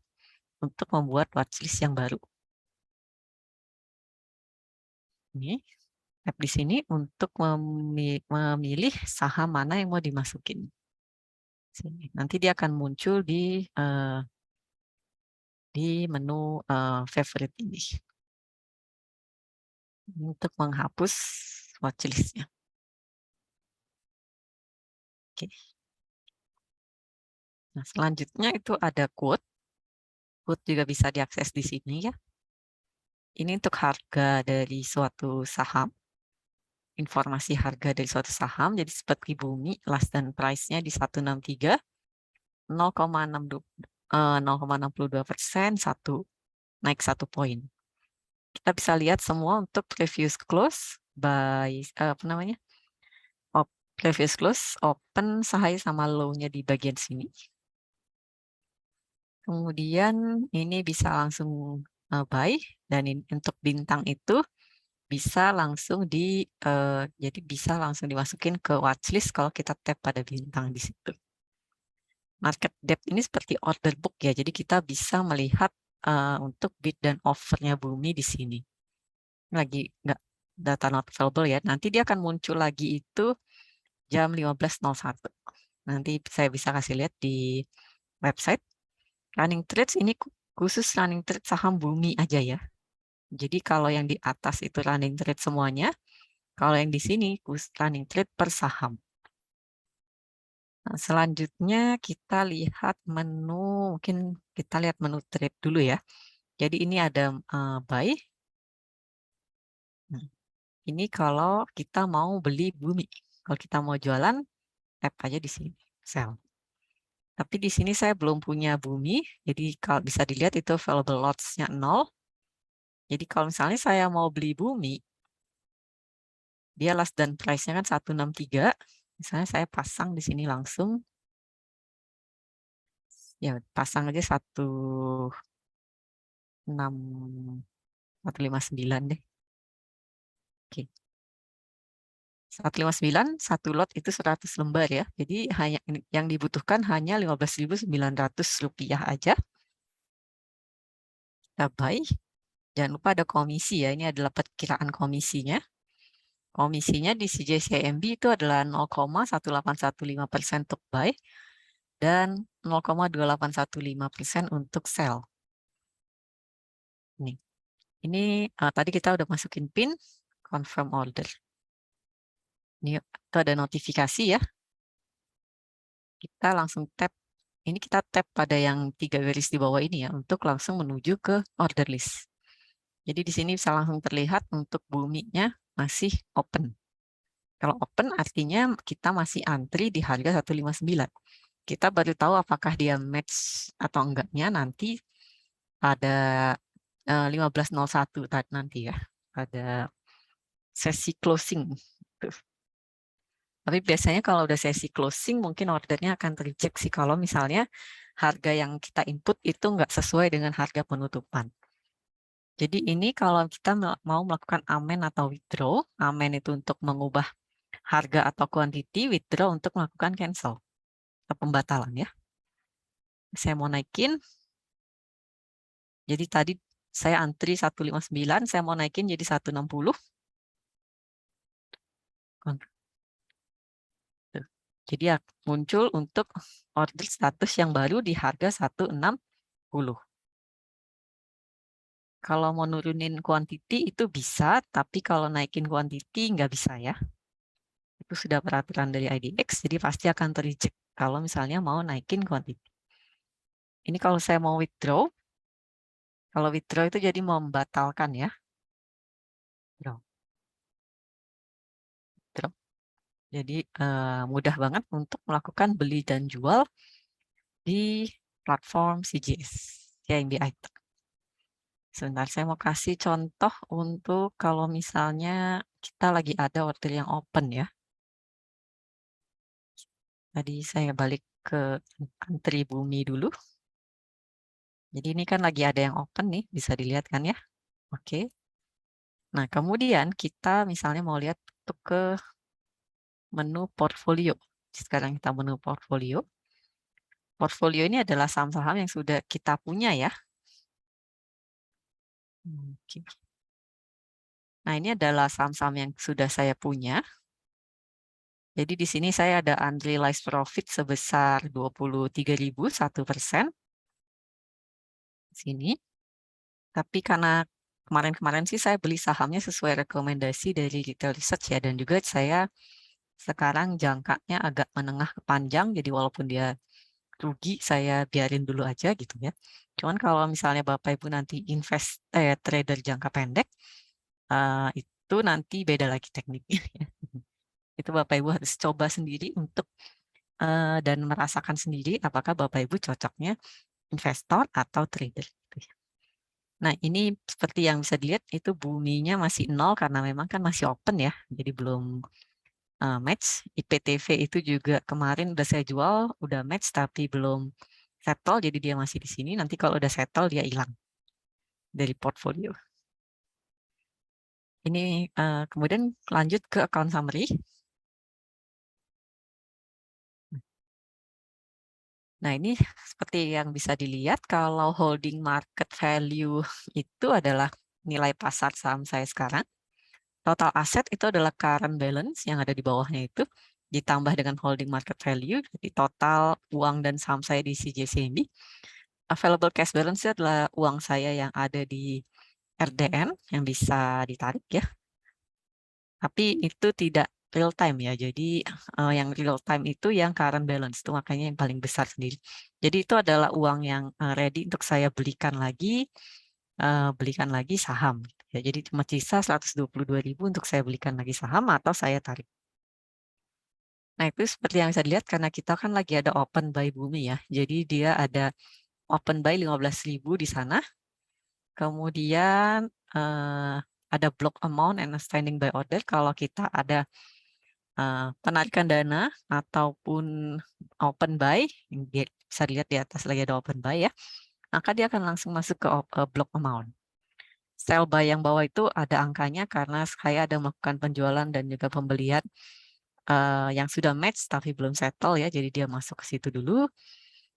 untuk membuat watchlist yang baru. Ini. Tap di sini untuk memilih saham mana yang mau dimasukin. Sini. Nanti dia akan muncul di menu favorite ini. Untuk menghapus watchlist-nya. Oke. Nah, selanjutnya itu ada quote. Quote juga bisa diakses di sini ya. Ini untuk harga dari suatu saham. Informasi harga dari suatu saham. Jadi seperti Bumi, last dan price-nya di 163, 0,62%, naik 1 poin. Kita bisa lihat semua untuk previous close by previous close, open, high sama low-nya di bagian sini. Kemudian ini bisa langsung buy, dan untuk bintang itu bisa langsung jadi bisa langsung dimasukin ke watchlist kalau kita tap pada bintang di situ. Market depth ini seperti order book ya, jadi kita bisa melihat untuk bid dan offernya Bumi di sini. Lagi nggak data not available ya, nanti dia akan muncul lagi itu jam 15.01. Nanti saya bisa kasih lihat di website. Running trades ini khusus running trade saham Bumi aja ya. Jadi kalau yang di atas itu running trade semuanya, kalau yang di sini running trade per saham. Nah, selanjutnya kita lihat menu, mungkin kita lihat menu trade dulu ya. Jadi ini ada buy. Nah, ini kalau kita mau beli Bumi. Kalau kita mau jualan, tap aja di sini, sell. Tapi di sini saya belum punya Bumi, jadi kalau bisa dilihat itu available lots-nya 0. Jadi kalau misalnya saya mau beli Bumi, dia last dan price-nya kan 163. Misalnya saya pasang di sini langsung. Ya, pasang aja 159 deh. Oke. 159, satu lot itu 100 lembar ya. Jadi hanya yang dibutuhkan hanya Rp15.900 aja. Kita buy. Jangan lupa ada komisi ya. Ini adalah perkiraan komisinya. Komisinya di CJCMB itu adalah 0,1815% untuk buy dan 0,2815% untuk sell. Ini tadi kita udah masukin PIN, confirm order. Ini itu ada notifikasi ya. Kita langsung tap. Ini kita tap pada yang 3 garis di bawah ini ya untuk langsung menuju ke order list. Jadi di sini bisa langsung terlihat untuk Buminya masih open. Kalau open artinya kita masih antri di harga 159. Kita baru tahu apakah dia match atau enggaknya nanti pada 15.01 nanti ya. Pada sesi closing. Tapi biasanya kalau udah sesi closing mungkin ordernya akan tercek sih kalau misalnya harga yang kita input itu nggak sesuai dengan harga penutupan. Jadi ini kalau kita mau melakukan amen atau withdraw, amen itu untuk mengubah harga atau quantity, withdraw untuk melakukan cancel atau pembatalan ya. Saya mau naikin. Jadi tadi saya antri 159, saya mau naikin jadi 160. Jadi muncul untuk order status yang baru di harga 160. Kalau mau nurunin quantity itu bisa, tapi kalau naikin quantity nggak bisa ya. Itu sudah peraturan dari IDX, jadi pasti akan terreject kalau misalnya mau naikin quantity. Ini kalau saya mau withdraw, kalau withdraw itu jadi membatalkan ya. Withdraw. Jadi mudah banget untuk melakukan beli dan jual di platform CJS, CIMB iTech. Sebentar, saya mau kasih contoh untuk kalau misalnya kita lagi ada order yang open ya. Tadi saya balik ke Antri Bumi dulu. Jadi ini kan lagi ada yang open nih, bisa dilihat kan ya. Oke. Nah, kemudian kita misalnya mau lihat untuk ke menu portfolio. Sekarang kita menu portfolio. Portfolio ini adalah saham-saham yang sudah kita punya ya. Oke. Nah, ini adalah saham-saham yang sudah saya punya. Jadi di sini saya ada unrealized profit sebesar 23.000, 1%. Sini. Tapi karena kemarin-kemarin sih saya beli sahamnya sesuai rekomendasi dari Retail Research ya. Dan juga saya sekarang jangkanya agak menengah ke panjang. Jadi walaupun dia rugi, saya biarin dulu aja gitu ya. Cuman kalau misalnya Bapak Ibu nanti trader jangka pendek, itu nanti beda lagi tekniknya ya. Itu Bapak Ibu harus coba sendiri untuk dan merasakan sendiri apakah Bapak Ibu cocoknya investor atau trader gitu ya. Nah, ini seperti yang bisa dilihat itu buminya masih nol karena memang kan masih open ya. Jadi belum match. IPTV itu juga kemarin udah saya jual, udah match tapi belum settle, jadi dia masih di sini. Nanti kalau udah settle dia hilang dari portfolio. Ini kemudian lanjut ke account summary. Nah, ini seperti yang bisa dilihat kalau holding market value itu adalah nilai pasar saham saya sekarang. Total aset itu adalah current balance yang ada di bawahnya itu, ditambah dengan holding market value, jadi total uang dan saham saya di CJCMB. Available cash balance itu adalah uang saya yang ada di RDN yang bisa ditarik ya. Tapi itu tidak real time ya. Jadi yang real time itu yang current balance itu makanya yang paling besar sendiri. Jadi itu adalah uang yang ready untuk saya belikan lagi saham. Ya, jadi cuma sisa 122.000 untuk saya belikan lagi saham atau saya tarik. Nah, itu seperti yang bisa dilihat karena kita kan lagi ada open buy bumi ya. Jadi dia ada open buy 15.000 di sana. Kemudian ada block amount and standing by order kalau kita ada penarikan dana ataupun open buy, bisa dilihat di atas lagi ada open buy ya, maka dia akan langsung masuk ke block amount. Sell buy yang bawah itu ada angkanya karena saya ada melakukan penjualan dan juga pembelian yang sudah match tapi belum settle ya, jadi dia masuk ke situ dulu.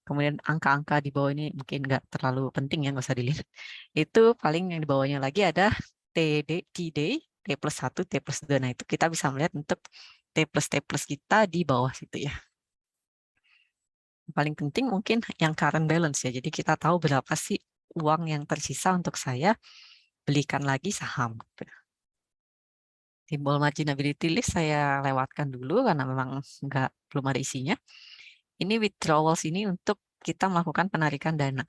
Kemudian angka-angka di bawah ini mungkin nggak terlalu penting ya, nggak usah dilihat. Itu paling yang di bawahnya lagi ada T-Day, T+1, T+2. Nah, itu kita bisa melihat untuk T plus kita di bawah situ ya. Yang paling penting mungkin yang current balance ya. Jadi kita tahu berapa sih uang yang tersisa untuk saya belikan lagi saham. Simbol marginability list saya lewatkan dulu karena memang belum ada isinya. Ini withdrawals ini untuk kita melakukan penarikan dana.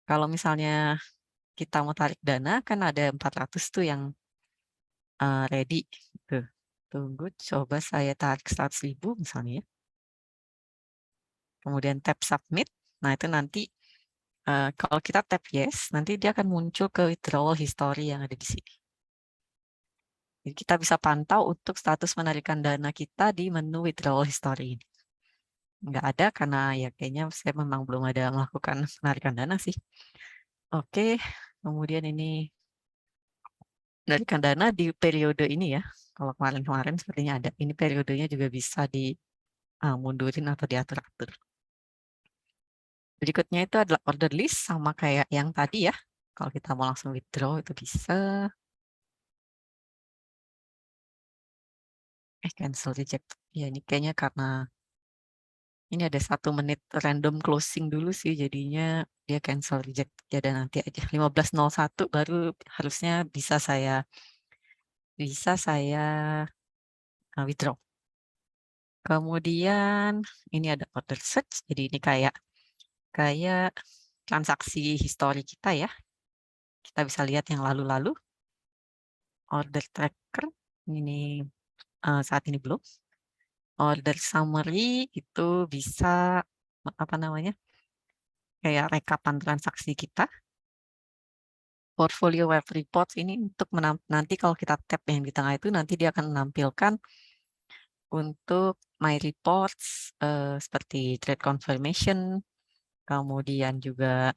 Kalau misalnya kita mau tarik dana, kan ada 400 tuh yang ready. Tuh. Tunggu, coba saya tarik 100.000 misalnya ya. Kemudian tap submit. Nah, itu nanti kalau kita tap yes, nanti dia akan muncul ke withdrawal history yang ada di sini. Jadi kita bisa pantau untuk status penarikan dana kita di menu withdrawal history ini. Nggak ada karena ya kayaknya saya memang belum ada melakukan penarikan dana sih. Oke, kemudian ini penarikan dana di periode ini ya. Kalau kemarin-kemarin sepertinya ada. Ini periodenya juga bisa dimundurin atau diatur-atur. Berikutnya itu adalah order list sama kayak yang tadi ya. Kalau kita mau langsung withdraw itu bisa. Cancel reject. Ya ini kayaknya karena ini ada 1 menit random closing dulu sih. Jadinya dia cancel reject. Ya dan nanti aja 15.01 baru harusnya bisa saya withdraw. Kemudian ini ada order search. Jadi ini kayak transaksi histori kita ya. Kita bisa lihat yang lalu-lalu. Order tracker ini saat ini belum. Order summary itu bisa kayak rekapan transaksi kita. Portfolio web report ini untuk nanti kalau kita tap yang di tengah itu nanti dia akan menampilkan untuk my reports seperti trade confirmation, kemudian juga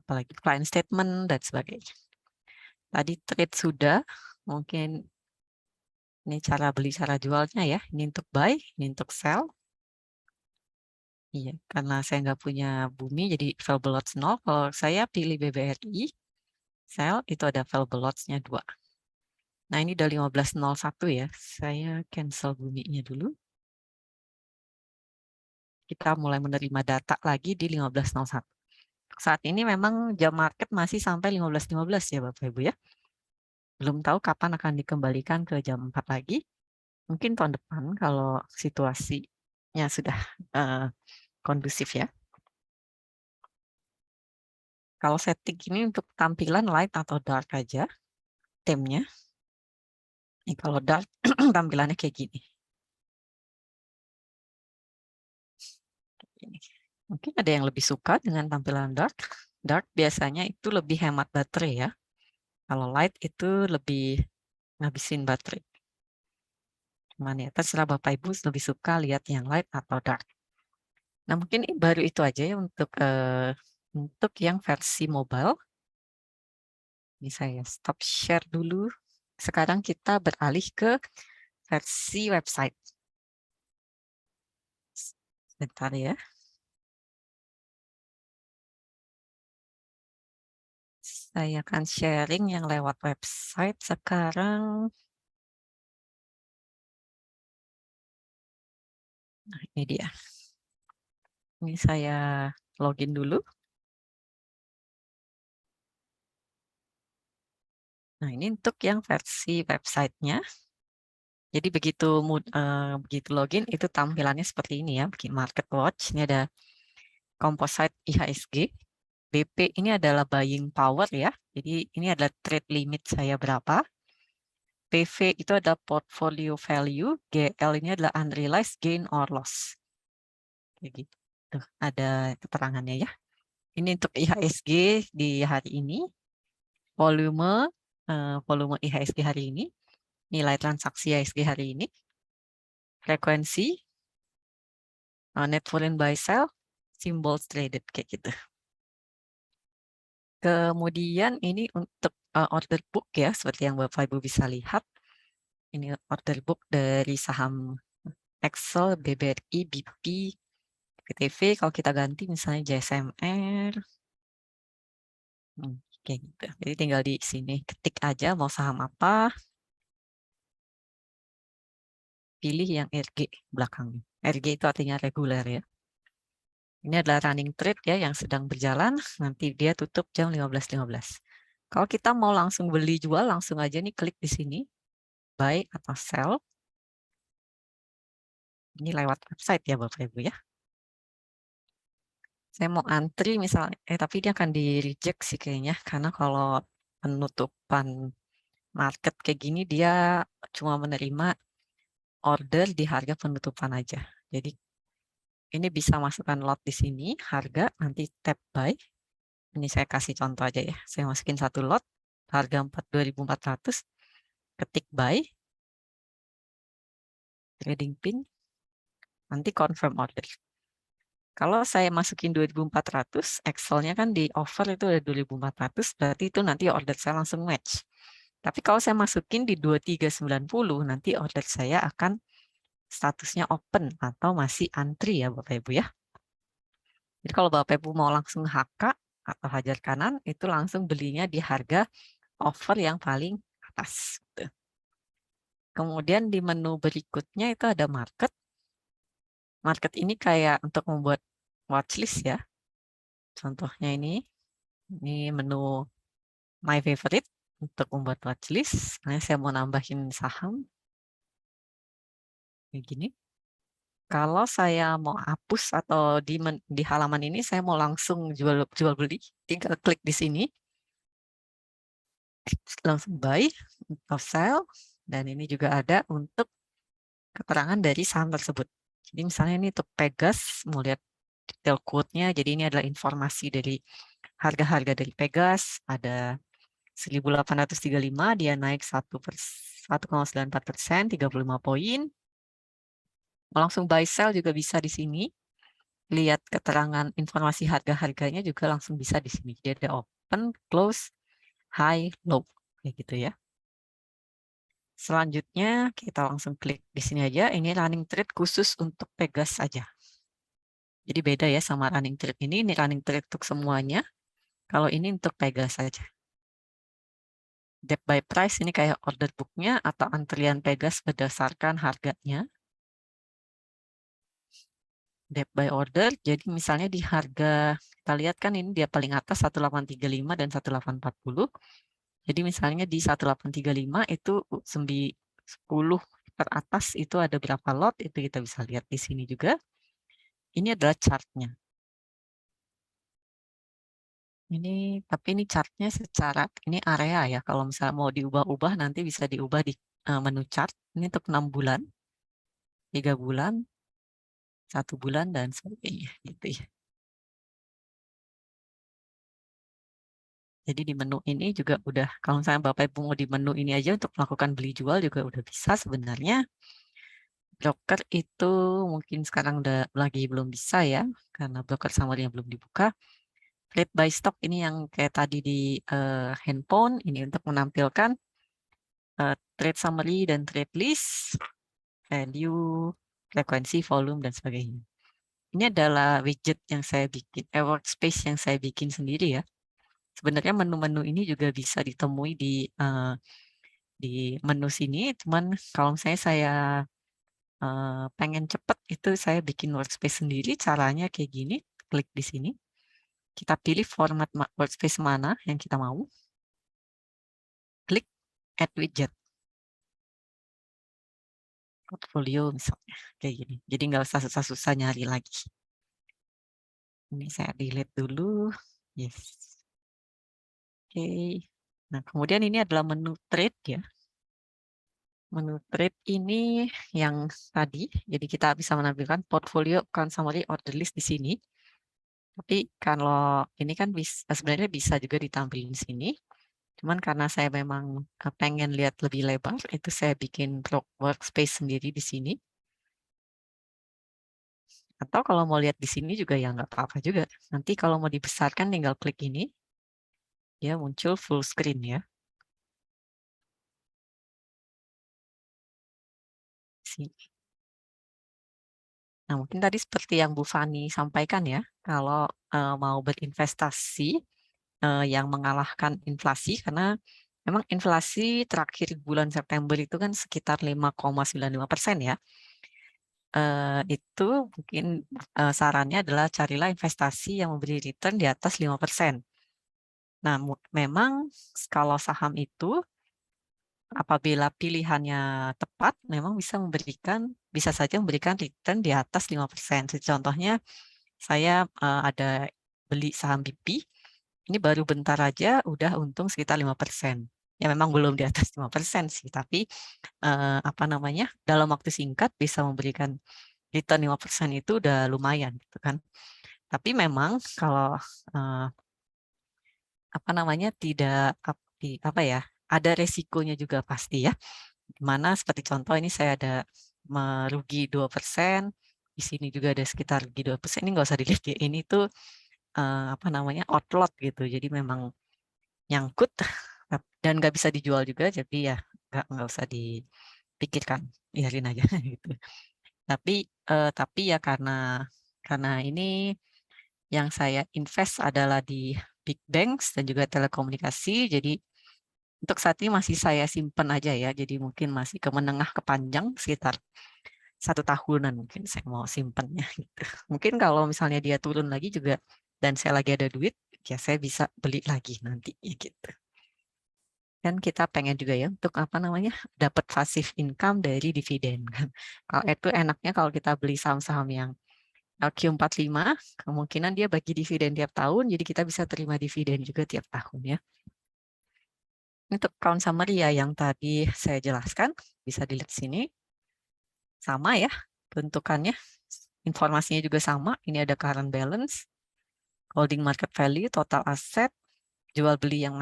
apalagi client statement dan sebagainya. Tadi trade sudah, mungkin ini cara beli, cara jualnya ya. Ini untuk buy, ini untuk sell. Iya, karena saya nggak punya bumi, jadi available lots 0. Kalau saya pilih BBRI, sell, itu ada available lots-nya 2. Nah, ini udah 15.01 ya. Saya cancel buminya dulu. Kita mulai menerima data lagi di 15.01. Saat ini memang jam market masih sampai 15.15 ya Bapak Ibu ya. Belum tahu kapan akan dikembalikan ke jam 4 lagi. Mungkin tahun depan kalau situasinya sudah kondusif ya. Kalau setting ini untuk tampilan light atau dark aja, temnya. Ini kalau dark tampilannya kayak gini. Mungkin ada yang lebih suka dengan tampilan dark. Dark biasanya itu lebih hemat baterai ya. Kalau light itu lebih ngabisin baterai. Cuman ya terserah Bapak Ibu lebih suka lihat yang light atau dark. Nah mungkin baru itu aja ya untuk yang versi mobile. Ini saya stop share dulu. Sekarang kita beralih ke versi website. Sebentar ya. Saya akan sharing yang lewat website sekarang. Nah, ini dia. Ini saya login dulu. Nah, ini untuk yang versi websitenya. Jadi begitu login itu tampilannya seperti ini ya. Bikin Market Watch. Ini ada Composite IHSG. BP ini adalah buying power ya. Jadi ini adalah trade limit saya berapa. PV itu ada portfolio value. GL ini adalah unrealized gain or loss. Kayak gitu. Tuh, ada keterangannya ya. Ini untuk IHSG di hari ini. Volume IHSG hari ini. Nilai transaksi IHSG hari ini. Frekuensi. Net foreign buy sell. Symbols traded kayak gitu. Kemudian ini untuk order book ya, seperti yang Bapak Ibu bisa lihat. Ini order book dari saham Excel, BBRI, BP, PTV. Kalau kita ganti misalnya JSMR. Kayak gitu. Jadi tinggal di sini ketik aja mau saham apa. Pilih yang RG belakangnya. RG itu artinya reguler ya. Ini adalah running trade ya yang sedang berjalan. Nanti dia tutup jam 15.15. Kalau kita mau langsung beli jual, langsung aja nih klik di sini. Buy atau sell. Ini lewat website ya Bapak Ibu ya. Saya mau antri misalnya, tapi dia akan di reject sih kayaknya. Karena kalau penutupan market kayak gini dia cuma menerima order di harga penutupan aja. Jadi ini bisa masukkan lot di sini, harga, nanti tap buy. Ini saya kasih contoh aja ya. Saya masukin satu lot, harga 2.400, ketik buy, trading pin, nanti confirm order. Kalau saya masukin 2.400, Excel-nya kan di offer itu ada 2.400, berarti itu nanti order saya langsung match. Tapi kalau saya masukin di 2390, nanti order saya akan statusnya open atau masih antri ya Bapak Ibu ya. Jadi kalau Bapak Ibu mau langsung HK atau hajar kanan, itu langsung belinya di harga offer yang paling atas. Kemudian di menu berikutnya itu ada market. Market ini kayak untuk membuat watchlist ya. Contohnya ini menu my favorite untuk membuat watchlist. Nah, saya mau nambahin saham. Kayak gini. Kalau saya mau hapus atau di halaman ini saya mau langsung jual beli, tinggal klik di sini. Langsung buy atau sell. Dan ini juga ada untuk keterangan dari saham tersebut. Jadi misalnya ini untuk Pegas, mau lihat detail quote-nya. Jadi ini adalah informasi dari harga-harga dari Pegas. Ada 1.835, dia naik 1,94%, 35 poin. Mau langsung buy sell juga bisa di sini. Lihat keterangan informasi harga-harganya juga langsung bisa di sini. Jadi ada open, close, high, low. Kayak gitu ya. Selanjutnya kita langsung klik di sini aja. Ini running trade khusus untuk Pegas saja. Jadi beda ya sama running trade ini. Ini running trade untuk semuanya. Kalau ini untuk Pegas saja. Depth by price ini kayak order booknya atau antrian Pegas berdasarkan harganya. Depth by order, jadi misalnya di harga, kita lihat kan ini dia paling atas 1835 dan 1840. Jadi misalnya di 1835 itu 10 per atas itu ada berapa lot, itu kita bisa lihat di sini juga. Ini adalah chartnya. Tapi ini chartnya secara, ini area ya, kalau misalnya mau diubah-ubah nanti bisa diubah di menu chart. Ini untuk 6 bulan, 3 bulan, 1 bulan, dan sebagainya. Gitu ya. Jadi di menu ini juga udah, kalau misalnya Bapak Ibu mau di menu ini aja untuk melakukan beli jual juga udah bisa sebenarnya. Broker itu mungkin sekarang udah lagi belum bisa ya, karena broker summary-nya belum dibuka. Trade by stock ini yang kayak tadi di handphone, ini untuk menampilkan trade summary dan trade list, value, frekuensi, volume, dan sebagainya. Ini adalah widget yang saya bikin, workspace yang saya bikin sendiri ya. Sebenarnya menu-menu ini juga bisa ditemui di menu sini, cuman kalau misalnya saya pengen cepet itu saya bikin workspace sendiri, caranya kayak gini, klik di sini, kita pilih format workspace mana yang kita mau, klik add widget, portfolio misalnya, kayak gini, jadi nggak usah susah-susah nyari lagi. Ini saya delete dulu, yes, oke. Nah kemudian ini adalah menu trade ya. Menu trade ini yang tadi, jadi kita bisa menampilkan portfolio, account summary, order list di sini. Tapi kalau ini kan sebenarnya bisa juga ditampilkan di sini. Cuman karena saya memang pengen lihat lebih lebar, itu saya bikin workspace sendiri di sini. Atau kalau mau lihat di sini juga ya nggak apa-apa juga. Nanti kalau mau dibesarkan tinggal klik ini, dia muncul full screen ya. Sini. Nah mungkin tadi seperti yang Bu Fani sampaikan ya, kalau mau berinvestasi yang mengalahkan inflasi, karena memang inflasi terakhir bulan September itu kan sekitar 5,95% ya. Itu mungkin sarannya adalah carilah investasi yang memberi return di atas 5%. Nah, memang kalau saham itu apabila pilihannya tepat, memang bisa saja memberikan return di atas 5%. Contohnya, saya ada beli saham BP, ini baru bentar aja udah untung sekitar 5%. Ya memang belum di atas 5% sih, tapi dalam waktu singkat bisa memberikan return 5% itu udah lumayan gitu kan. Tapi memang kalau tidak ada resikonya juga pasti ya. Dimana seperti contoh ini saya ada merugi 2%, di sini juga ada sekitar rugi 2%, ini nggak usah dilihat ya. Ini tuh outlot gitu. Jadi memang nyangkut dan nggak bisa dijual juga, jadi ya nggak usah dipikirkan, biarin aja gitu. Tapi ya karena ini yang saya invest adalah di big banks dan juga telekomunikasi, jadi untuk saat ini masih saya simpan aja ya, jadi mungkin masih ke menengah ke panjang sekitar 1 tahunan mungkin saya mau simpannya gitu. Mungkin kalau misalnya dia turun lagi juga dan saya lagi ada duit, ya saya bisa beli lagi nanti gitu. Dan kita pengen juga ya untuk dapat passive income dari dividen kan. Kalau itu enaknya kalau kita beli saham-saham yang Q45, kemungkinan dia bagi dividen tiap tahun, jadi kita bisa terima dividen juga tiap tahun ya. Untuk account summary ya yang tadi saya jelaskan, bisa dilihat sini. Sama ya bentukannya, informasinya juga sama. Ini ada current balance, holding market value, total aset, jual beli yang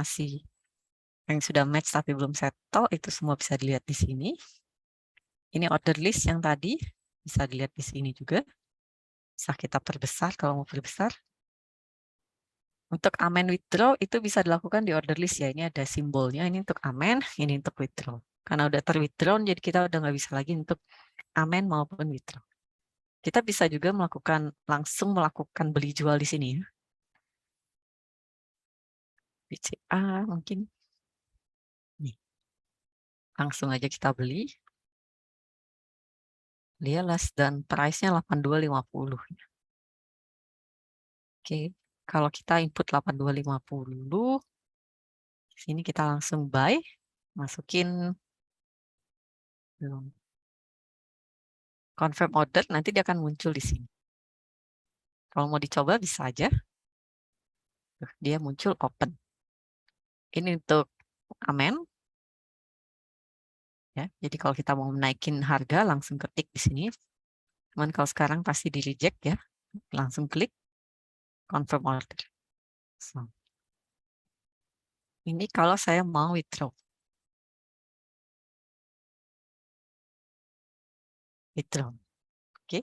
sudah match tapi belum settle, itu semua bisa dilihat di sini. Ini order list yang tadi, Bisa dilihat di sini juga. Bisa kita perbesar kalau mau perbesar. Untuk amen withdraw itu bisa dilakukan di order list ya. Ini ada simbolnya. Ini untuk amen, ini untuk withdraw. Karena udah terwithdraw, jadi kita udah nggak bisa lagi untuk amen maupun withdraw. Kita bisa juga langsung melakukan beli jual di sini ya. BCA mungkin. Nih. Langsung aja kita beli. Dia less dan price-nya 8250. Oke, kalau kita input 8250, sini kita langsung buy, masukin confirm order, nanti dia akan muncul di sini. Kalau mau dicoba bisa aja. Dia muncul open. Ini untuk amen. Ya, jadi kalau kita mau naikin harga langsung ketik di sini. Cuman kalau sekarang pasti di reject ya. Langsung klik confirm order. So, ini kalau saya mau withdraw. Withdraw. Oke.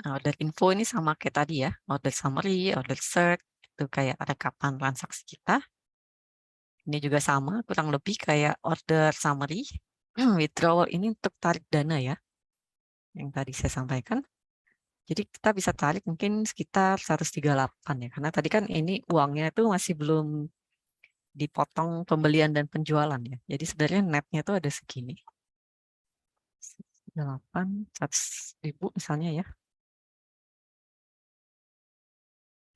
Nah, order info ini sama kayak tadi ya. Order summary, order search, itu kayak rekapan transaksi kita. Ini juga sama, kurang lebih kayak order summary. Withdrawal ini untuk tarik dana ya. Yang tadi saya sampaikan. Jadi kita bisa tarik mungkin sekitar 138 ya. Karena tadi kan ini uangnya itu masih belum dipotong pembelian dan penjualan ya. Jadi sebenarnya netnya itu ada segini. 8, 100.000 misalnya ya.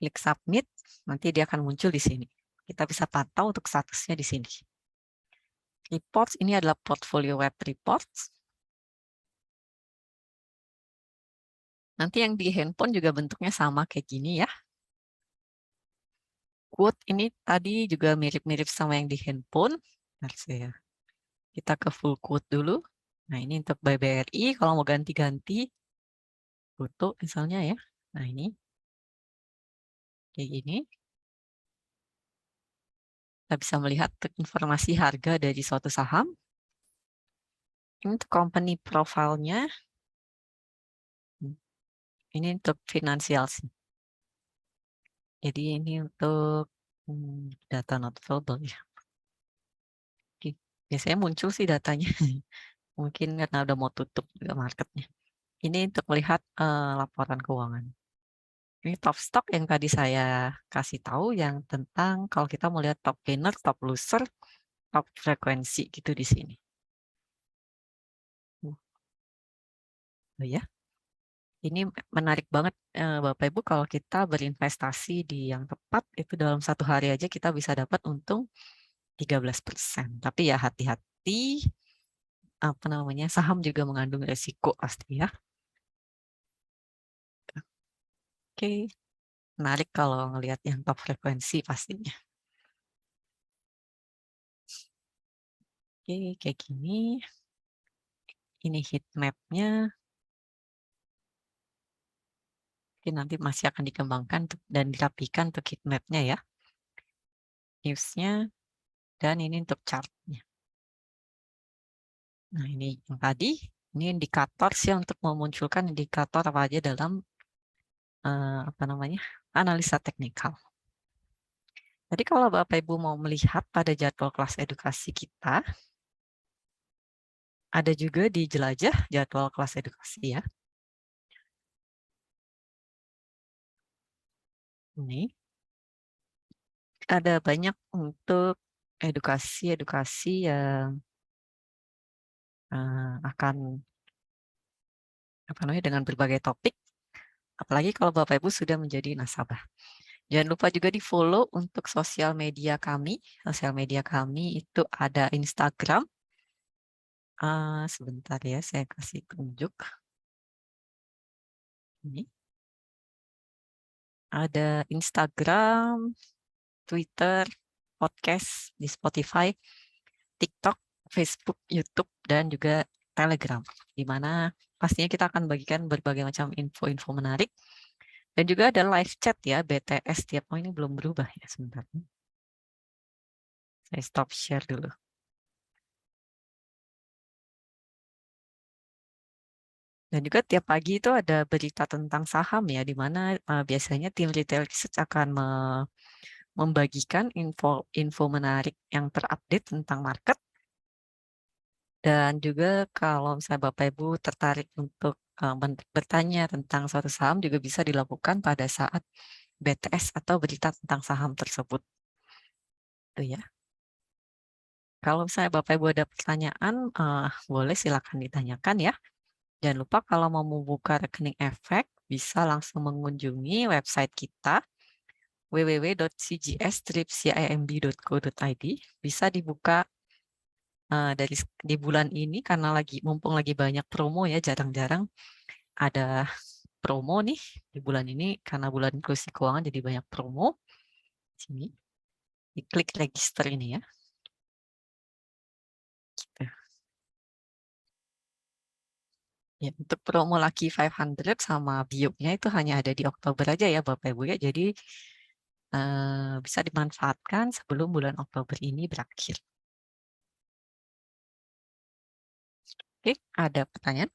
Klik submit, nanti dia akan muncul di sini. Kita bisa pantau untuk statusnya di sini. Reports ini adalah portfolio web reports. Nanti yang di handphone juga bentuknya sama kayak gini ya. Quote ini tadi juga mirip-mirip sama yang di handphone. Kita ke full quote dulu. Nah ini untuk by BRI, kalau mau ganti-ganti foto misalnya ya. Nah ini kayak gini. Kita bisa melihat informasi harga dari suatu saham. Ini untuk company profile-nya. Ini untuk finansial sih. Jadi ini untuk data not available ya. Oke. Biasanya muncul sih datanya. Mungkin karena udah mau tutup juga marketnya. Ini untuk melihat laporan keuangan. Ini top stock yang tadi saya kasih tahu yang tentang kalau kita mau lihat top gainer, top loser, top frekuensi gitu di sini. Oh ya. Ini menarik banget Bapak Ibu kalau kita berinvestasi di yang tepat itu dalam 1 hari aja kita bisa dapat untung 13%. Tapi ya hati-hati saham juga mengandung resiko pasti ya. Oke, menarik kalau ngelihat yang top frekuensi pastinya. Oke, kayak gini. Ini heat map-nya. Mungkin nanti masih akan dikembangkan dan dirapikan untuk heat map-nya ya. News-nya. Dan ini untuk chart-nya. Nah, ini yang tadi. Ini indikator sih untuk memunculkan indikator apa aja dalam analisa teknikal. Jadi kalau Bapak Ibu mau melihat pada jadwal kelas edukasi kita, ada juga di jelajah jadwal kelas edukasi ya. Ini ada banyak untuk edukasi yang akan dengan berbagai topik. Apalagi kalau Bapak Ibu sudah menjadi nasabah. Jangan lupa juga di-follow untuk sosial media kami. Sosial media kami itu ada Instagram. Sebentar ya, saya kasih tunjuk. Ini. Ada Instagram, Twitter, podcast di Spotify, TikTok, Facebook, YouTube, dan juga Telegram. Di mana pastinya kita akan bagikan berbagai macam info-info menarik. Dan juga ada live chat ya, BTS tiap ini belum berubah ya sebentar. Saya stop share dulu. Dan juga tiap pagi itu ada berita tentang saham ya, di mana biasanya tim retail research akan membagikan info menarik yang terupdate tentang market. Dan juga kalau misalnya Bapak Ibu tertarik untuk bertanya tentang suatu saham juga bisa dilakukan pada saat BTS atau berita tentang saham tersebut. Itu ya. Kalau misalnya Bapak Ibu ada pertanyaan, boleh silakan ditanyakan ya. Jangan lupa kalau mau membuka rekening efek, bisa langsung mengunjungi website kita www.cgs-cimb.co.id. Bisa dibuka di bulan ini karena mumpung lagi banyak promo ya, jarang-jarang ada promo nih di bulan ini karena bulan inklusi keuangan jadi banyak promo. Sini, diklik register ini ya. Gitu. Ya, untuk promo Lucky 500 sama bio-nya itu hanya ada di Oktober aja ya Bapak Ibu ya. Jadi bisa dimanfaatkan sebelum bulan Oktober ini berakhir. Oke, ada pertanyaan?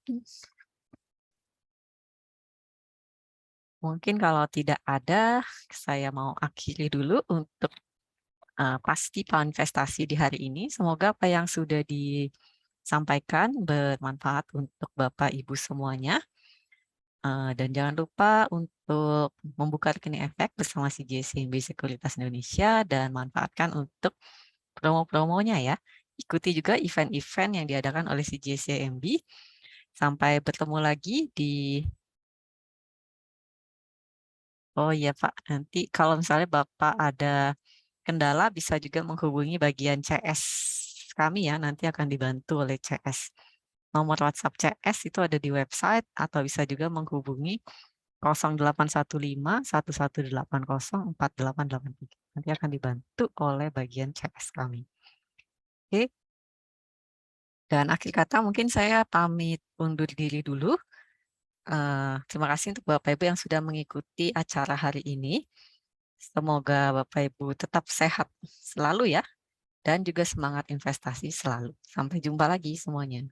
Mungkin kalau tidak ada, saya mau akhiri dulu untuk pasti Pak Investasi di hari ini. Semoga apa yang sudah disampaikan bermanfaat untuk Bapak Ibu semuanya. Dan jangan lupa untuk membuka rekening efek bersama CGSCMB Sekuritas Indonesia dan manfaatkan untuk promo-promonya ya. Ikuti juga event-event yang diadakan oleh CGSCMB. Sampai bertemu lagi di Oh iya Pak, nanti kalau misalnya Bapak ada kendala bisa juga menghubungi bagian CS kami ya, nanti akan dibantu oleh CS. Nomor WhatsApp CS itu ada di website atau bisa juga menghubungi 0815 1180 4883. Nanti akan dibantu oleh bagian CS kami. Oke. Dan akhir kata mungkin saya pamit undur diri dulu. Terima kasih untuk Bapak Ibu yang sudah mengikuti acara hari ini. Semoga Bapak Ibu tetap sehat selalu ya, dan juga semangat investasi selalu. Sampai jumpa lagi semuanya.